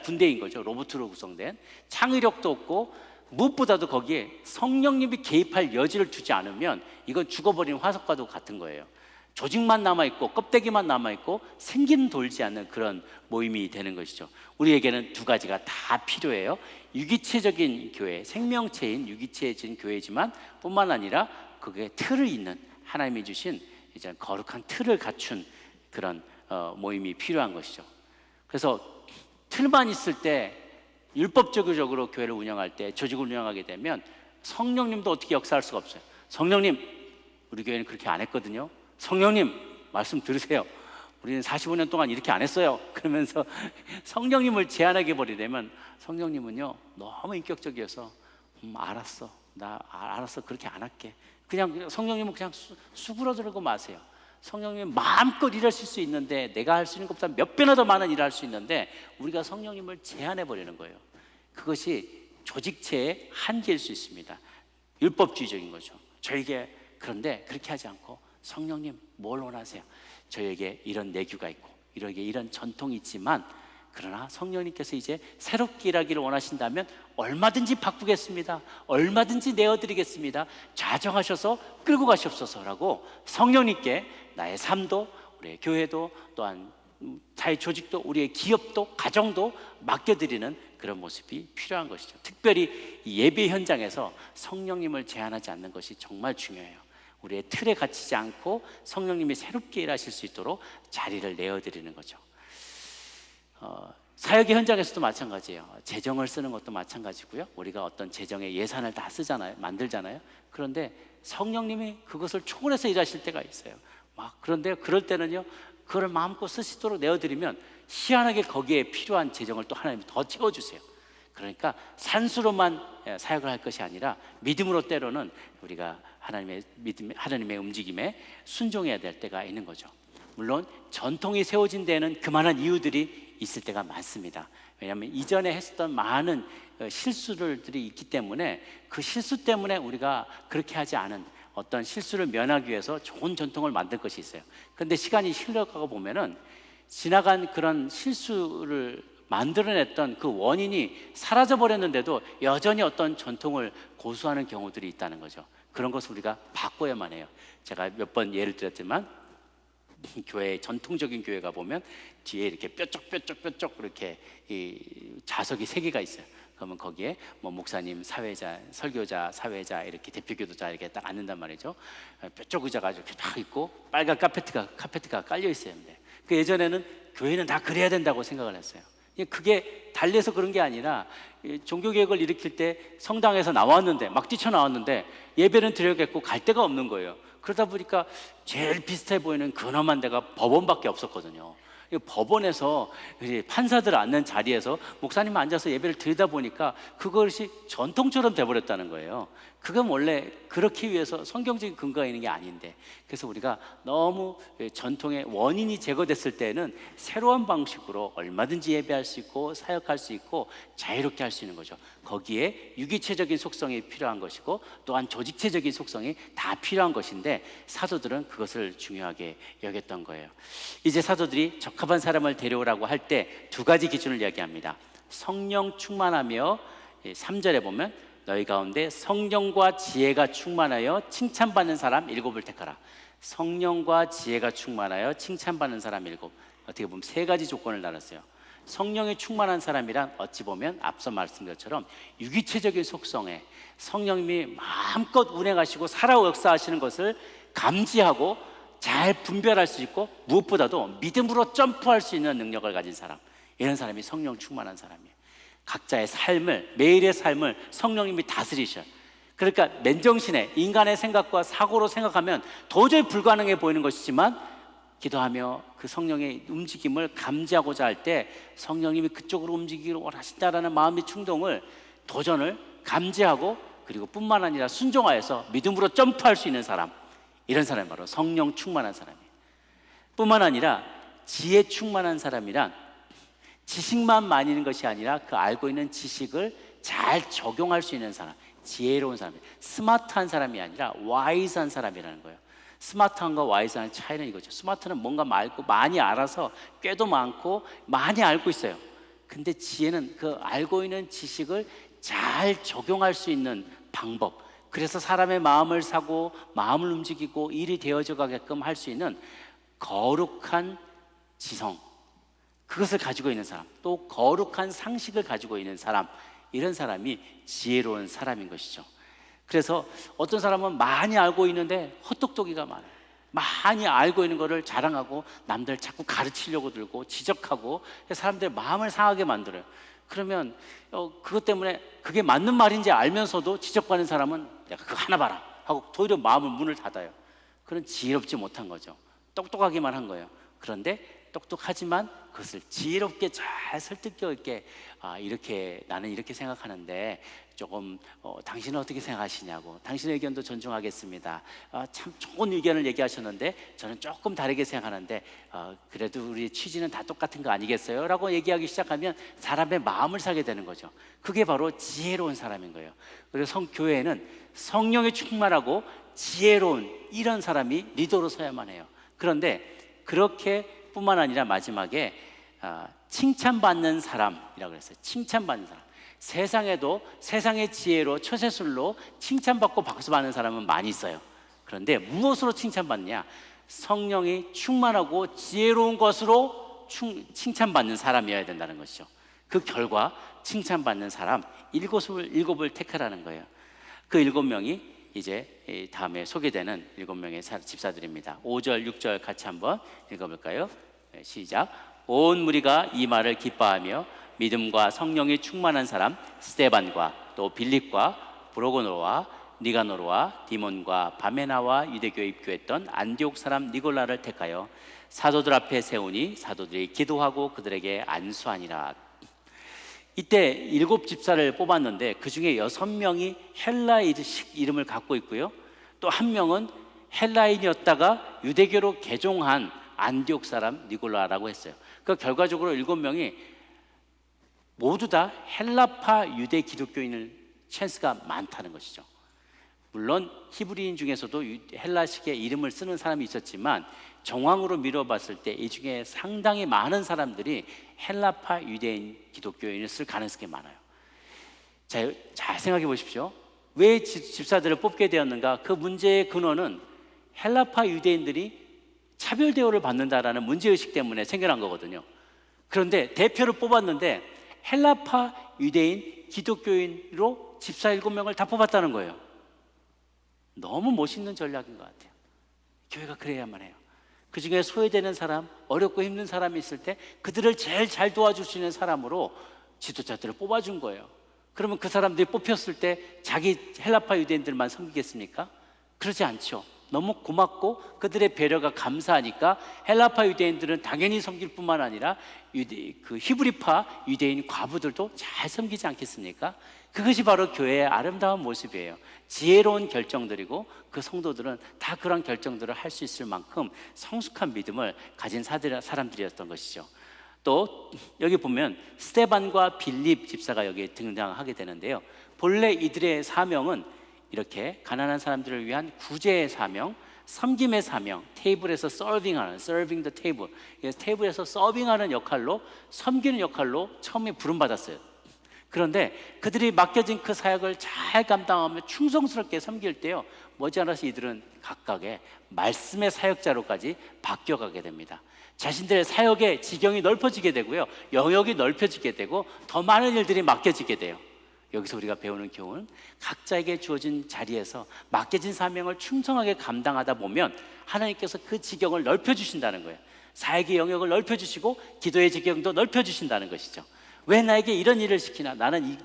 군대인 거죠. 로봇으로 구성된 창의력도 없고 무엇보다도 거기에 성령님이 개입할 여지를 주지 않으면 이건 죽어버린 화석과도 같은 거예요. 조직만 남아있고 껍데기만 남아있고 생기는 돌지 않는 그런 모임이 되는 것이죠. 우리에게는 두 가지가 다 필요해요. 유기체적인 교회, 생명체인 유기체적인 교회지만 뿐만 아니라 그게 틀을 잇는 하나님이 주신 이제 거룩한 틀을 갖춘 그런 모임이 필요한 것이죠. 그래서 틀만 있을 때 율법적으로 교회를 운영할 때, 조직을 운영하게 되면 성령님도 어떻게 역사할 수가 없어요. 성령님, 우리 교회는 그렇게 안 했거든요. 성령님, 말씀 들으세요. 우리는 45년 동안 이렇게 안 했어요. 그러면서 성령님을 제한하게 버리려면 성령님은요 너무 인격적이어서 알았어, 나 알았어, 그렇게 안 할게. 그냥 성령님은 그냥 수그러들고 마세요. 성령님 마음껏 일하실 수 있는데, 내가 할 수 있는 것보다 몇 배나 더 많은 일을 할 수 있는데 우리가 성령님을 제한해 버리는 거예요. 그것이 조직체의 한계일 수 있습니다. 율법주의적인 거죠. 저에게. 그런데 그렇게 하지 않고 성령님 뭘 원하세요? 저에게 이런 내규가 있고 이렇게 이런 전통이 있지만, 그러나 성령님께서 이제 새롭게 일하기를 원하신다면 얼마든지 바꾸겠습니다. 얼마든지 내어드리겠습니다. 좌정하셔서 끌고 가시옵소서라고 성령님께 나의 삶도, 우리의 교회도, 또한 사회 조직도, 우리의 기업도, 가정도 맡겨드리는 그런 모습이 필요한 것이죠. 특별히 예배 현장에서 성령님을 제한하지 않는 것이 정말 중요해요. 우리의 틀에 갇히지 않고 성령님이 새롭게 일하실 수 있도록 자리를 내어드리는 거죠. 사역의 현장에서도 마찬가지예요. 재정을 쓰는 것도 마찬가지고요. 우리가 어떤 재정의 예산을 다 쓰잖아요. 만들잖아요. 그런데 성령님이 그것을 초월해서 일하실 때가 있어요. 그런데 그럴 때는요, 그걸 마음껏 쓰시도록 내어드리면 희한하게 거기에 필요한 재정을 또 하나님이 더 채워주세요. 그러니까 산수로만 사역을 할 것이 아니라 믿음으로 때로는 우리가 하나님의 움직임에 순종해야 될 때가 있는 거죠. 물론 전통이 세워진 데에는 그만한 이유들이 있을 때가 많습니다. 왜냐하면 이전에 했었던 많은 실수들이 있기 때문에, 그 실수 때문에 우리가 그렇게 하지 않은 어떤 실수를 면하기 위해서 좋은 전통을 만들 것이 있어요. 그런데 시간이 흘러가고 보면은 지나간 그런 실수를 만들어냈던 그 원인이 사라져버렸는데도 여전히 어떤 전통을 고수하는 경우들이 있다는 거죠. 그런 것을 우리가 바꿔야만 해요. 제가 몇 번 예를 들었지만, 교회, 전통적인 교회가 보면 뒤에 이렇게 뾰족뾰족 이렇게 이 자석이 3개가 있어요. 그러면 거기에 뭐 목사님, 사회자, 설교자, 사회자 이렇게 대표 기도자 이렇게 딱 앉는단 말이죠. 뾰족 의자가 이렇게 딱 있고 빨간 카페트가 깔려 있어야 합니다. 그 예전에는 교회는 다 그래야 된다고 생각을 했어요. 그게 달래서 그런 게 아니라 종교개혁을 일으킬 때 성당에서 나왔는데 막 뛰쳐나왔는데 예배는 드려야겠고 갈 데가 없는 거예요. 그러다 보니까 제일 비슷해 보이는 근엄한 데가 법원밖에 없었거든요. 법원에서 판사들 앉는 자리에서 목사님 앉아서 예배를 드리다 보니까 그것이 전통처럼 돼버렸다는 거예요. 그건 원래 그렇기 위해서 성경적인 근거가 있는 게 아닌데, 그래서 우리가 너무 전통의 원인이 제거됐을 때는 새로운 방식으로 얼마든지 예배할 수 있고 사역할 수 있고 자유롭게 할 수 있는 거죠. 거기에 유기체적인 속성이 필요한 것이고 또한 조직체적인 속성이 다 필요한 것인데 사도들은 그것을 중요하게 여겼던 거예요. 이제 사도들이 적합한 사람을 데려오라고 할 때 두 가지 기준을 이야기합니다. 성령 충만하며 3절에 보면 너희 가운데 성령과 지혜가 충만하여 칭찬받는 사람 7을 택하라. 성령과 지혜가 충만하여 칭찬받는 사람 7. 어떻게 보면 세 가지 조건을 달았어요. 성령이 충만한 사람이란 어찌 보면 앞서 말씀드린 것처럼 유기체적인 속성에 성령님이 마음껏 운행하시고 살아 역사하시는 것을 감지하고 잘 분별할 수 있고 무엇보다도 믿음으로 점프할 수 있는 능력을 가진 사람, 이런 사람이 성령 충만한 사람이에요. 각자의 삶을, 매일의 삶을 성령님이 다스리셔요. 그러니까 맨정신에 인간의 생각과 사고로 생각하면 도저히 불가능해 보이는 것이지만 기도하며 그 성령의 움직임을 감지하고자 할 때 성령님이 그쪽으로 움직이기를 원하신다라는 마음의 충동을, 도전을 감지하고 그리고 뿐만 아니라 순종하여서 믿음으로 점프할 수 있는 사람, 이런 사람이 바로 성령 충만한 사람이에요. 뿐만 아니라 지혜 충만한 사람이란 지식만 많이 있는 것이 아니라 그 알고 있는 지식을 잘 적용할 수 있는 사람, 지혜로운 사람, 스마트한 사람이 아니라 와이즈한 사람이라는 거예요. 스마트한과 와이즈한 차이는 이거죠. 스마트는 뭔가 많이 알아서 꾀도 많고 많이 알고 있어요. 근데 지혜는 그 알고 있는 지식을 잘 적용할 수 있는 방법, 그래서 사람의 마음을 사고 마음을 움직이고 일이 되어져 가게끔 할 수 있는 거룩한 지성, 그것을 가지고 있는 사람, 또 거룩한 상식을 가지고 있는 사람, 이런 사람이 지혜로운 사람인 것이죠. 그래서 어떤 사람은 많이 알고 있는데 헛똑똑이가 많아요. 많이 알고 있는 것을 자랑하고 남들 자꾸 가르치려고 들고 지적하고 사람들의 마음을 상하게 만들어요. 그러면 그것 때문에 그게 맞는 말인지 알면서도 지적받는 사람은 내가 그거 하나 봐라 하고 도리어 문을 닫아요. 그건 지혜롭지 못한 거죠. 똑똑하기만 한 거예요. 그런데 똑똑하지만 그것을 지혜롭게 잘 설득력 있게 이렇게 나는 이렇게 생각하는데 조금 당신은 어떻게 생각하시냐고, 당신의 의견도 존중하겠습니다. 참 좋은 의견을 얘기하셨는데 저는 조금 다르게 생각하는데 그래도 우리 취지는 다 똑같은 거 아니겠어요? 라고 얘기하기 시작하면 사람의 마음을 사게 되는 거죠. 그게 바로 지혜로운 사람인 거예요. 그래서 교회에는 성령이 충만하고 지혜로운 이런 사람이 리더로 서야만 해요. 그런데 그렇게 뿐만 아니라 마지막에 칭찬받는 사람이라고 그랬어요. 칭찬받는 사람. 세상에도 세상의 지혜로 처세술로 칭찬받고 박수받는 사람은 많이 있어요. 그런데 무엇으로 칭찬받느냐? 성령이 충만하고 지혜로운 것으로 칭찬받는 사람이어야 된다는 것이죠. 그 결과 칭찬받는 사람 7을 택하라는 거예요. 그 7명이 이제 다음에 소개되는 7명의 집사들입니다. 5절, 6절 같이 한번 읽어볼까요? 시작. 온 무리가 이 말을 기뻐하며 믿음과 성령이 충만한 사람 스데반과 또 빌립과 브로고노와 니가노르와 디몬과 바메나와 유대교에 입교했던 안디옥 사람 니골라를 택하여 사도들 앞에 세우니 사도들이 기도하고 그들에게 안수하니라. 이때 7집사를 뽑았는데 그 중에 6명이 헬라이식 이름을 갖고 있고요, 또 한 명은 헬라인이었다가 유대교로 개종한 안디옥 사람 니골라라고 했어요. 그 결과적으로 7명이 모두 다 헬라파 유대 기독교인을 찬스가 많다는 것이죠. 물론 히브리인 중에서도 헬라식의 이름을 쓰는 사람이 있었지만 정황으로 미뤄봤을 때 이 중에 상당히 많은 사람들이 헬라파 유대인 기독교인을 쓸 가능성이 많아요. 자, 잘 생각해 보십시오. 왜 집사들을 뽑게 되었는가? 그 문제의 근원은 헬라파 유대인들이 차별 대우를 받는다라는 문제의식 때문에 생겨난 거거든요. 그런데 대표를 뽑았는데 헬라파 유대인 기독교인으로 집사 7명을 다 뽑았다는 거예요. 너무 멋있는 전략인 것 같아요. 교회가 그래야만 해요. 그 중에 소외되는 사람, 어렵고 힘든 사람이 있을 때 그들을 제일 잘 도와줄 수 있는 사람으로 지도자들을 뽑아준 거예요. 그러면 그 사람들이 뽑혔을 때 자기 헬라파 유대인들만 섬기겠습니까? 그러지 않죠. 너무 고맙고 그들의 배려가 감사하니까 헬라파 유대인들은 당연히 섬길 뿐만 아니라 그 히브리파 유대인 과부들도 잘 섬기지 않겠습니까? 그것이 바로 교회의 아름다운 모습이에요. 지혜로운 결정들이고 그 성도들은 다 그런 결정들을 할 수 있을 만큼 성숙한 믿음을 가진 사람들이었던 것이죠. 또 여기 보면 스데반과 빌립 집사가 여기에 등장하게 되는데요. 본래 이들의 사명은 이렇게 가난한 사람들을 위한 구제의 사명, 섬김의 사명, 테이블에서 서빙하는, serving the table, 테이블에서 서빙하는 역할로, 섬기는 역할로 처음에 부름받았어요. 그런데 그들이 맡겨진 그 사역을 잘 감당하며 충성스럽게 섬길 때요, 머지않아서 이들은 각각의 말씀의 사역자로까지 바뀌어가게 됩니다. 자신들의 사역의 지경이 넓어지게 되고요, 영역이 넓혀지게 되고 더 많은 일들이 맡겨지게 돼요. 여기서 우리가 배우는 교훈은 각자에게 주어진 자리에서 맡겨진 사명을 충성하게 감당하다 보면 하나님께서 그 지경을 넓혀주신다는 거예요. 사역의 영역을 넓혀주시고 기도의 지경도 넓혀주신다는 것이죠. 왜 나에게 이런 일을 시키나?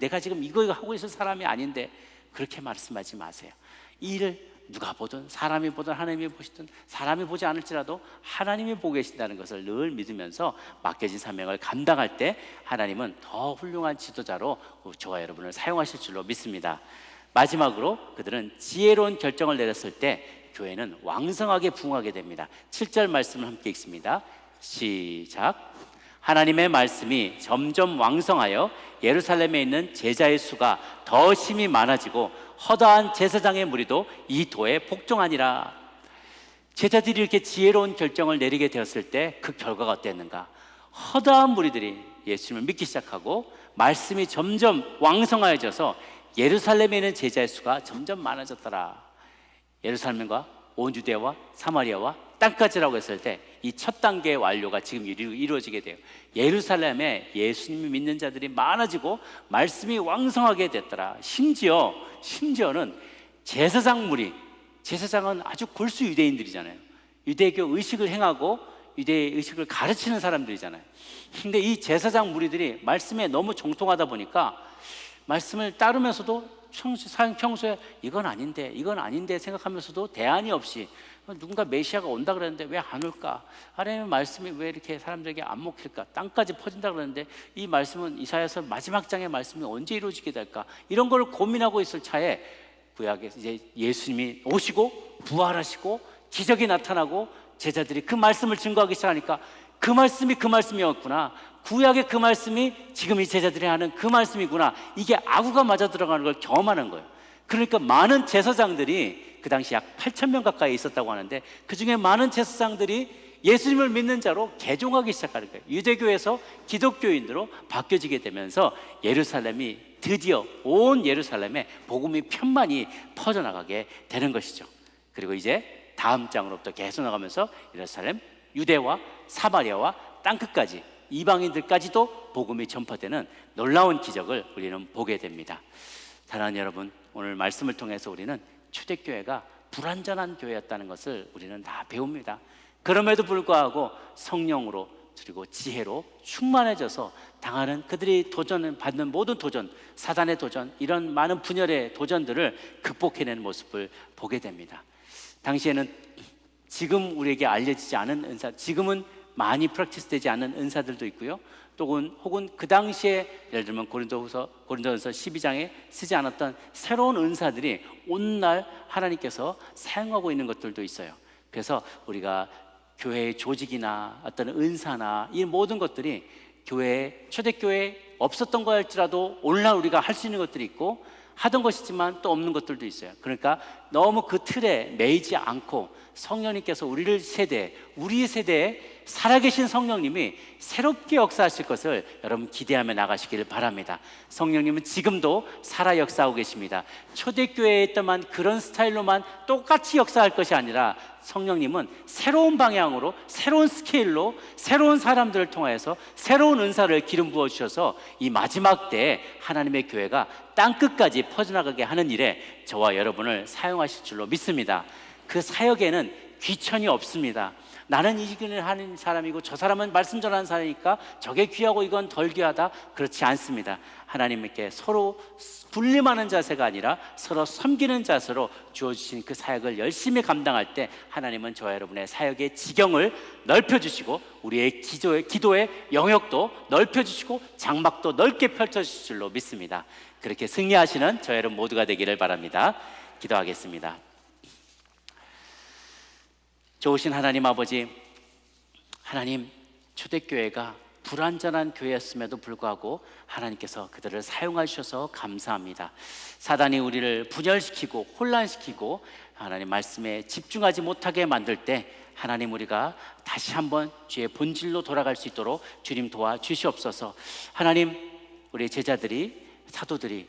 내가 지금 이거 하고 있을 사람이 아닌데. 그렇게 말씀하지 마세요. 이 일을 누가 보든, 사람이 보든, 하나님이 보시든, 사람이 보지 않을지라도 하나님이 보고 계신다는 것을 늘 믿으면서 맡겨진 사명을 감당할 때 하나님은 더 훌륭한 지도자로 저와 여러분을 사용하실 줄로 믿습니다. 마지막으로 그들은 지혜로운 결정을 내렸을 때 교회는 왕성하게 부흥하게 됩니다. 7절 말씀을 함께 읽습니다. 시작. 하나님의 말씀이 점점 왕성하여 예루살렘에 있는 제자의 수가 더 심히 많아지고 허다한 제사장의 무리도 이 도에 복종하니라. 제자들이 이렇게 지혜로운 결정을 내리게 되었을 때 그 결과가 어땠는가? 허다한 무리들이 예수님을 믿기 시작하고 말씀이 점점 왕성하여져서 예루살렘에 있는 제자의 수가 점점 많아졌더라. 예루살렘과 온 유대와 사마리아와 땅까지라고 했을 때 이 첫 단계의 완료가 지금 이루어지게 돼요. 예루살렘에 예수님을 믿는 자들이 많아지고 말씀이 왕성하게 됐더라. 심지어는 제사장 무리, 제사장은 아주 골수 유대인들이잖아요. 유대교 의식을 행하고 유대 의식을 가르치는 사람들이잖아요. 근데 이 제사장 무리들이 말씀에 너무 정통하다 보니까 말씀을 따르면서도 평소에 이건 아닌데 생각하면서도 대안이 없이 누군가 메시아가 온다 그랬는데 왜 안 올까? 하나님의 말씀이 왜 이렇게 사람들에게 안 먹힐까? 땅까지 퍼진다 그랬는데 이 말씀은 이사야서 마지막 장의 말씀이 언제 이루어지게 될까? 이런 걸 고민하고 있을 차에 구약에 이제 예수님이 오시고 부활하시고 기적이 나타나고 제자들이 그 말씀을 증거하기 시작하니까 그 말씀이었구나. 구약의 그 말씀이 지금 이 제자들이 하는 그 말씀이구나. 이게 아구가 맞아 들어가는 걸 경험하는 거예요. 그러니까 많은 제사장들이 그 당시 약 8,000명 가까이 있었다고 하는데 그 중에 많은 제사장들이 예수님을 믿는 자로 개종하기 시작하는 거예요. 유대교에서 기독교인으로 바뀌어지게 되면서 예루살렘이 드디어 온 예루살렘에 복음이 편만히 퍼져나가게 되는 것이죠. 그리고 이제 다음 장으로부터 계속 나가면서 예루살렘, 유대와 사마리아와 땅끝까지 이방인들까지도 복음이 전파되는 놀라운 기적을 우리는 보게 됩니다. 사랑하는 여러분, 오늘 말씀을 통해서 우리는 초대교회가 불완전한 교회였다는 것을 우리는 다 배웁니다. 그럼에도 불구하고 성령으로 그리고 지혜로 충만해져서 당하는 그들이 받는 모든 도전, 사단의 도전, 이런 많은 분열의 도전들을 극복해내는 모습을 보게 됩니다. 당시에는 지금 우리에게 알려지지 않은 은사, 지금은 많이 프랙티스 되지 않는 은사들도 있고요. 혹은 그 당시에 예를 들면 고린도전서 12장에 쓰지 않았던 새로운 은사들이 오늘날 하나님께서 사용하고 있는 것들도 있어요. 그래서 우리가 교회의 조직이나 어떤 은사나 이 모든 것들이 초대교회에 없었던 거일지라도 오늘날 우리가 할 수 있는 것들이 있고 하던 것이지만 또 없는 것들도 있어요. 그러니까 너무 그 틀에 매이지 않고 성령님께서 우리 세대에 살아계신 성령님이 새롭게 역사하실 것을 여러분 기대하며 나가시기를 바랍니다. 성령님은 지금도 살아 역사하고 계십니다. 초대교회에 있던 그런 스타일로만 똑같이 역사할 것이 아니라 성령님은 새로운 방향으로, 새로운 스케일로, 새로운 사람들을 통하여서 새로운 은사를 기름 부어 주셔서 이 마지막 때에 하나님의 교회가 땅끝까지 퍼져나가게 하는 일에 저와 여러분을 사용하실 줄로 믿습니다. 그 사역에는 귀천이 없습니다. 나는 이 일을 하는 사람이고 저 사람은 말씀 전하는 사람이니까 저게 귀하고 이건 덜 귀하다, 그렇지 않습니다. 하나님께 서로 군림하는 자세가 아니라 서로 섬기는 자세로 주어주신 그 사역을 열심히 감당할 때 하나님은 저와 여러분의 사역의 지경을 넓혀주시고 우리의 기도의 영역도 넓혀주시고 장막도 넓게 펼쳐주실 줄로 믿습니다. 그렇게 승리하시는 저와 여러분 모두가 되기를 바랍니다. 기도하겠습니다. 좋으신 하나님 아버지, 하나님, 초대교회가 불완전한 교회였음에도 불구하고 하나님께서 그들을 사용하셔서 감사합니다. 사단이 우리를 분열시키고 혼란시키고 하나님 말씀에 집중하지 못하게 만들 때 하나님, 우리가 다시 한번 주의 본질로 돌아갈 수 있도록 주님 도와주시옵소서. 하나님, 우리 제자들이, 사도들이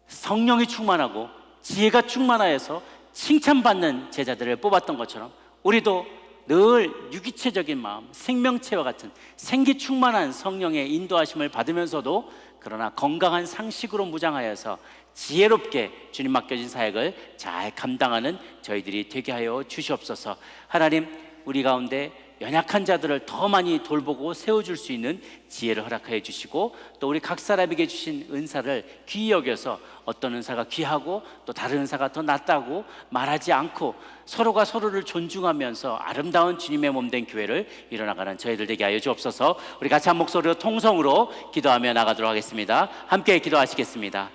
성령이 충만하고 지혜가 충만하여서 칭찬받는 제자들을 뽑았던 것처럼 우리도 늘 유기체적인 마음, 생명체와 같은 생기 충만한 성령의 인도하심을 받으면서도 그러나 건강한 상식으로 무장하여서 지혜롭게 주님 맡겨진 사역을 잘 감당하는 저희들이 되게 하여 주시옵소서. 하나님, 우리 가운데 연약한 자들을 더 많이 돌보고 세워줄 수 있는 지혜를 허락하여 주시고, 또 우리 각 사람에게 주신 은사를 귀히 여겨서 어떤 은사가 귀하고 또 다른 은사가 더 낫다고 말하지 않고 서로가 서로를 존중하면서 아름다운 주님의 몸된 교회를 이뤄나가는 저희들 되게 하여 주옵소서. 우리 같이 한 목소리로 통성으로 기도하며 나가도록 하겠습니다. 함께 기도하시겠습니다.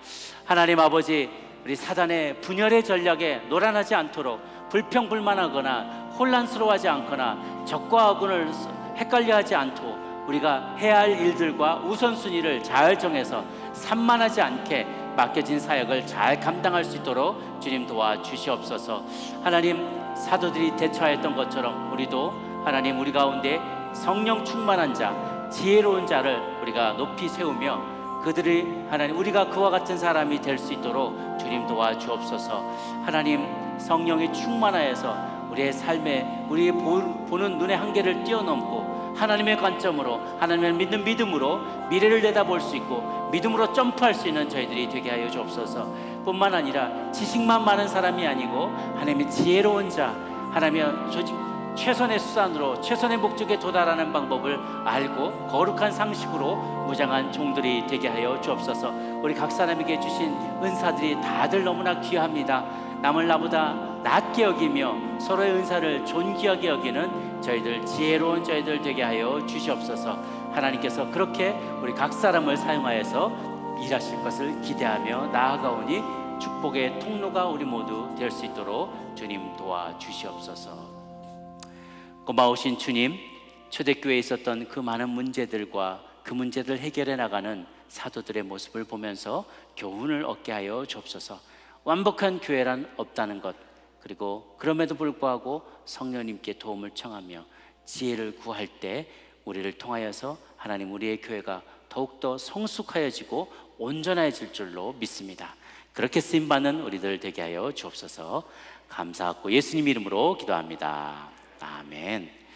하나님 아버지, 우리 사단의 분열의 전략에 노란하지 않도록 불평불만하거나 혼란스러워하지 않거나 적과 악을 헷갈려하지 않도록 우리가 해야 할 일들과 우선순위를 잘 정해서 산만하지 않게 맡겨진 사역을 잘 감당할 수 있도록 주님 도와주시옵소서. 하나님, 사도들이 대처하였던 것처럼 우리도 하나님, 우리 가운데 성령 충만한 자, 지혜로운 자를 우리가 높이 세우며 그들이 하나님, 우리가 그와 같은 사람이 될 수 있도록 주님 도와주옵소서. 하나님, 성령이 충만하여서 우리의 삶에 우리의 보는 눈의 한계를 뛰어넘고 하나님의 관점으로, 하나님을 믿는 믿음으로 미래를 내다볼 수 있고 믿음으로 점프할 수 있는 저희들이 되게 하여 주옵소서. 뿐만 아니라 지식만 많은 사람이 아니고 하나님의 지혜로운 자, 하나님의 조직 최선의 수단으로 최선의 목적에 도달하는 방법을 알고 거룩한 상식으로 무장한 종들이 되게 하여 주옵소서. 우리 각 사람에게 주신 은사들이 다들 너무나 귀합니다. 남을 나보다 낮게 여기며 서로의 은사를 존귀하게 여기는 저희들, 지혜로운 저희들 되게 하여 주시옵소서. 하나님께서 그렇게 우리 각 사람을 사용하여서 일하실 것을 기대하며 나아가오니 축복의 통로가 우리 모두 될 수 있도록 주님 도와주시옵소서. 고마우신 주님, 초대교회에 있었던 그 많은 문제들과 그 문제들을 해결해 나가는 사도들의 모습을 보면서 교훈을 얻게 하여 주옵소서. 완벽한 교회란 없다는 것, 그리고 그럼에도 불구하고 성령님께 도움을 청하며 지혜를 구할 때 우리를 통하여서 하나님, 우리의 교회가 더욱더 성숙하여지고 온전해질 줄로 믿습니다. 그렇게 쓰임받는 우리들 되게 하여 주옵소서. 감사하고 예수님 이름으로 기도합니다. 아멘.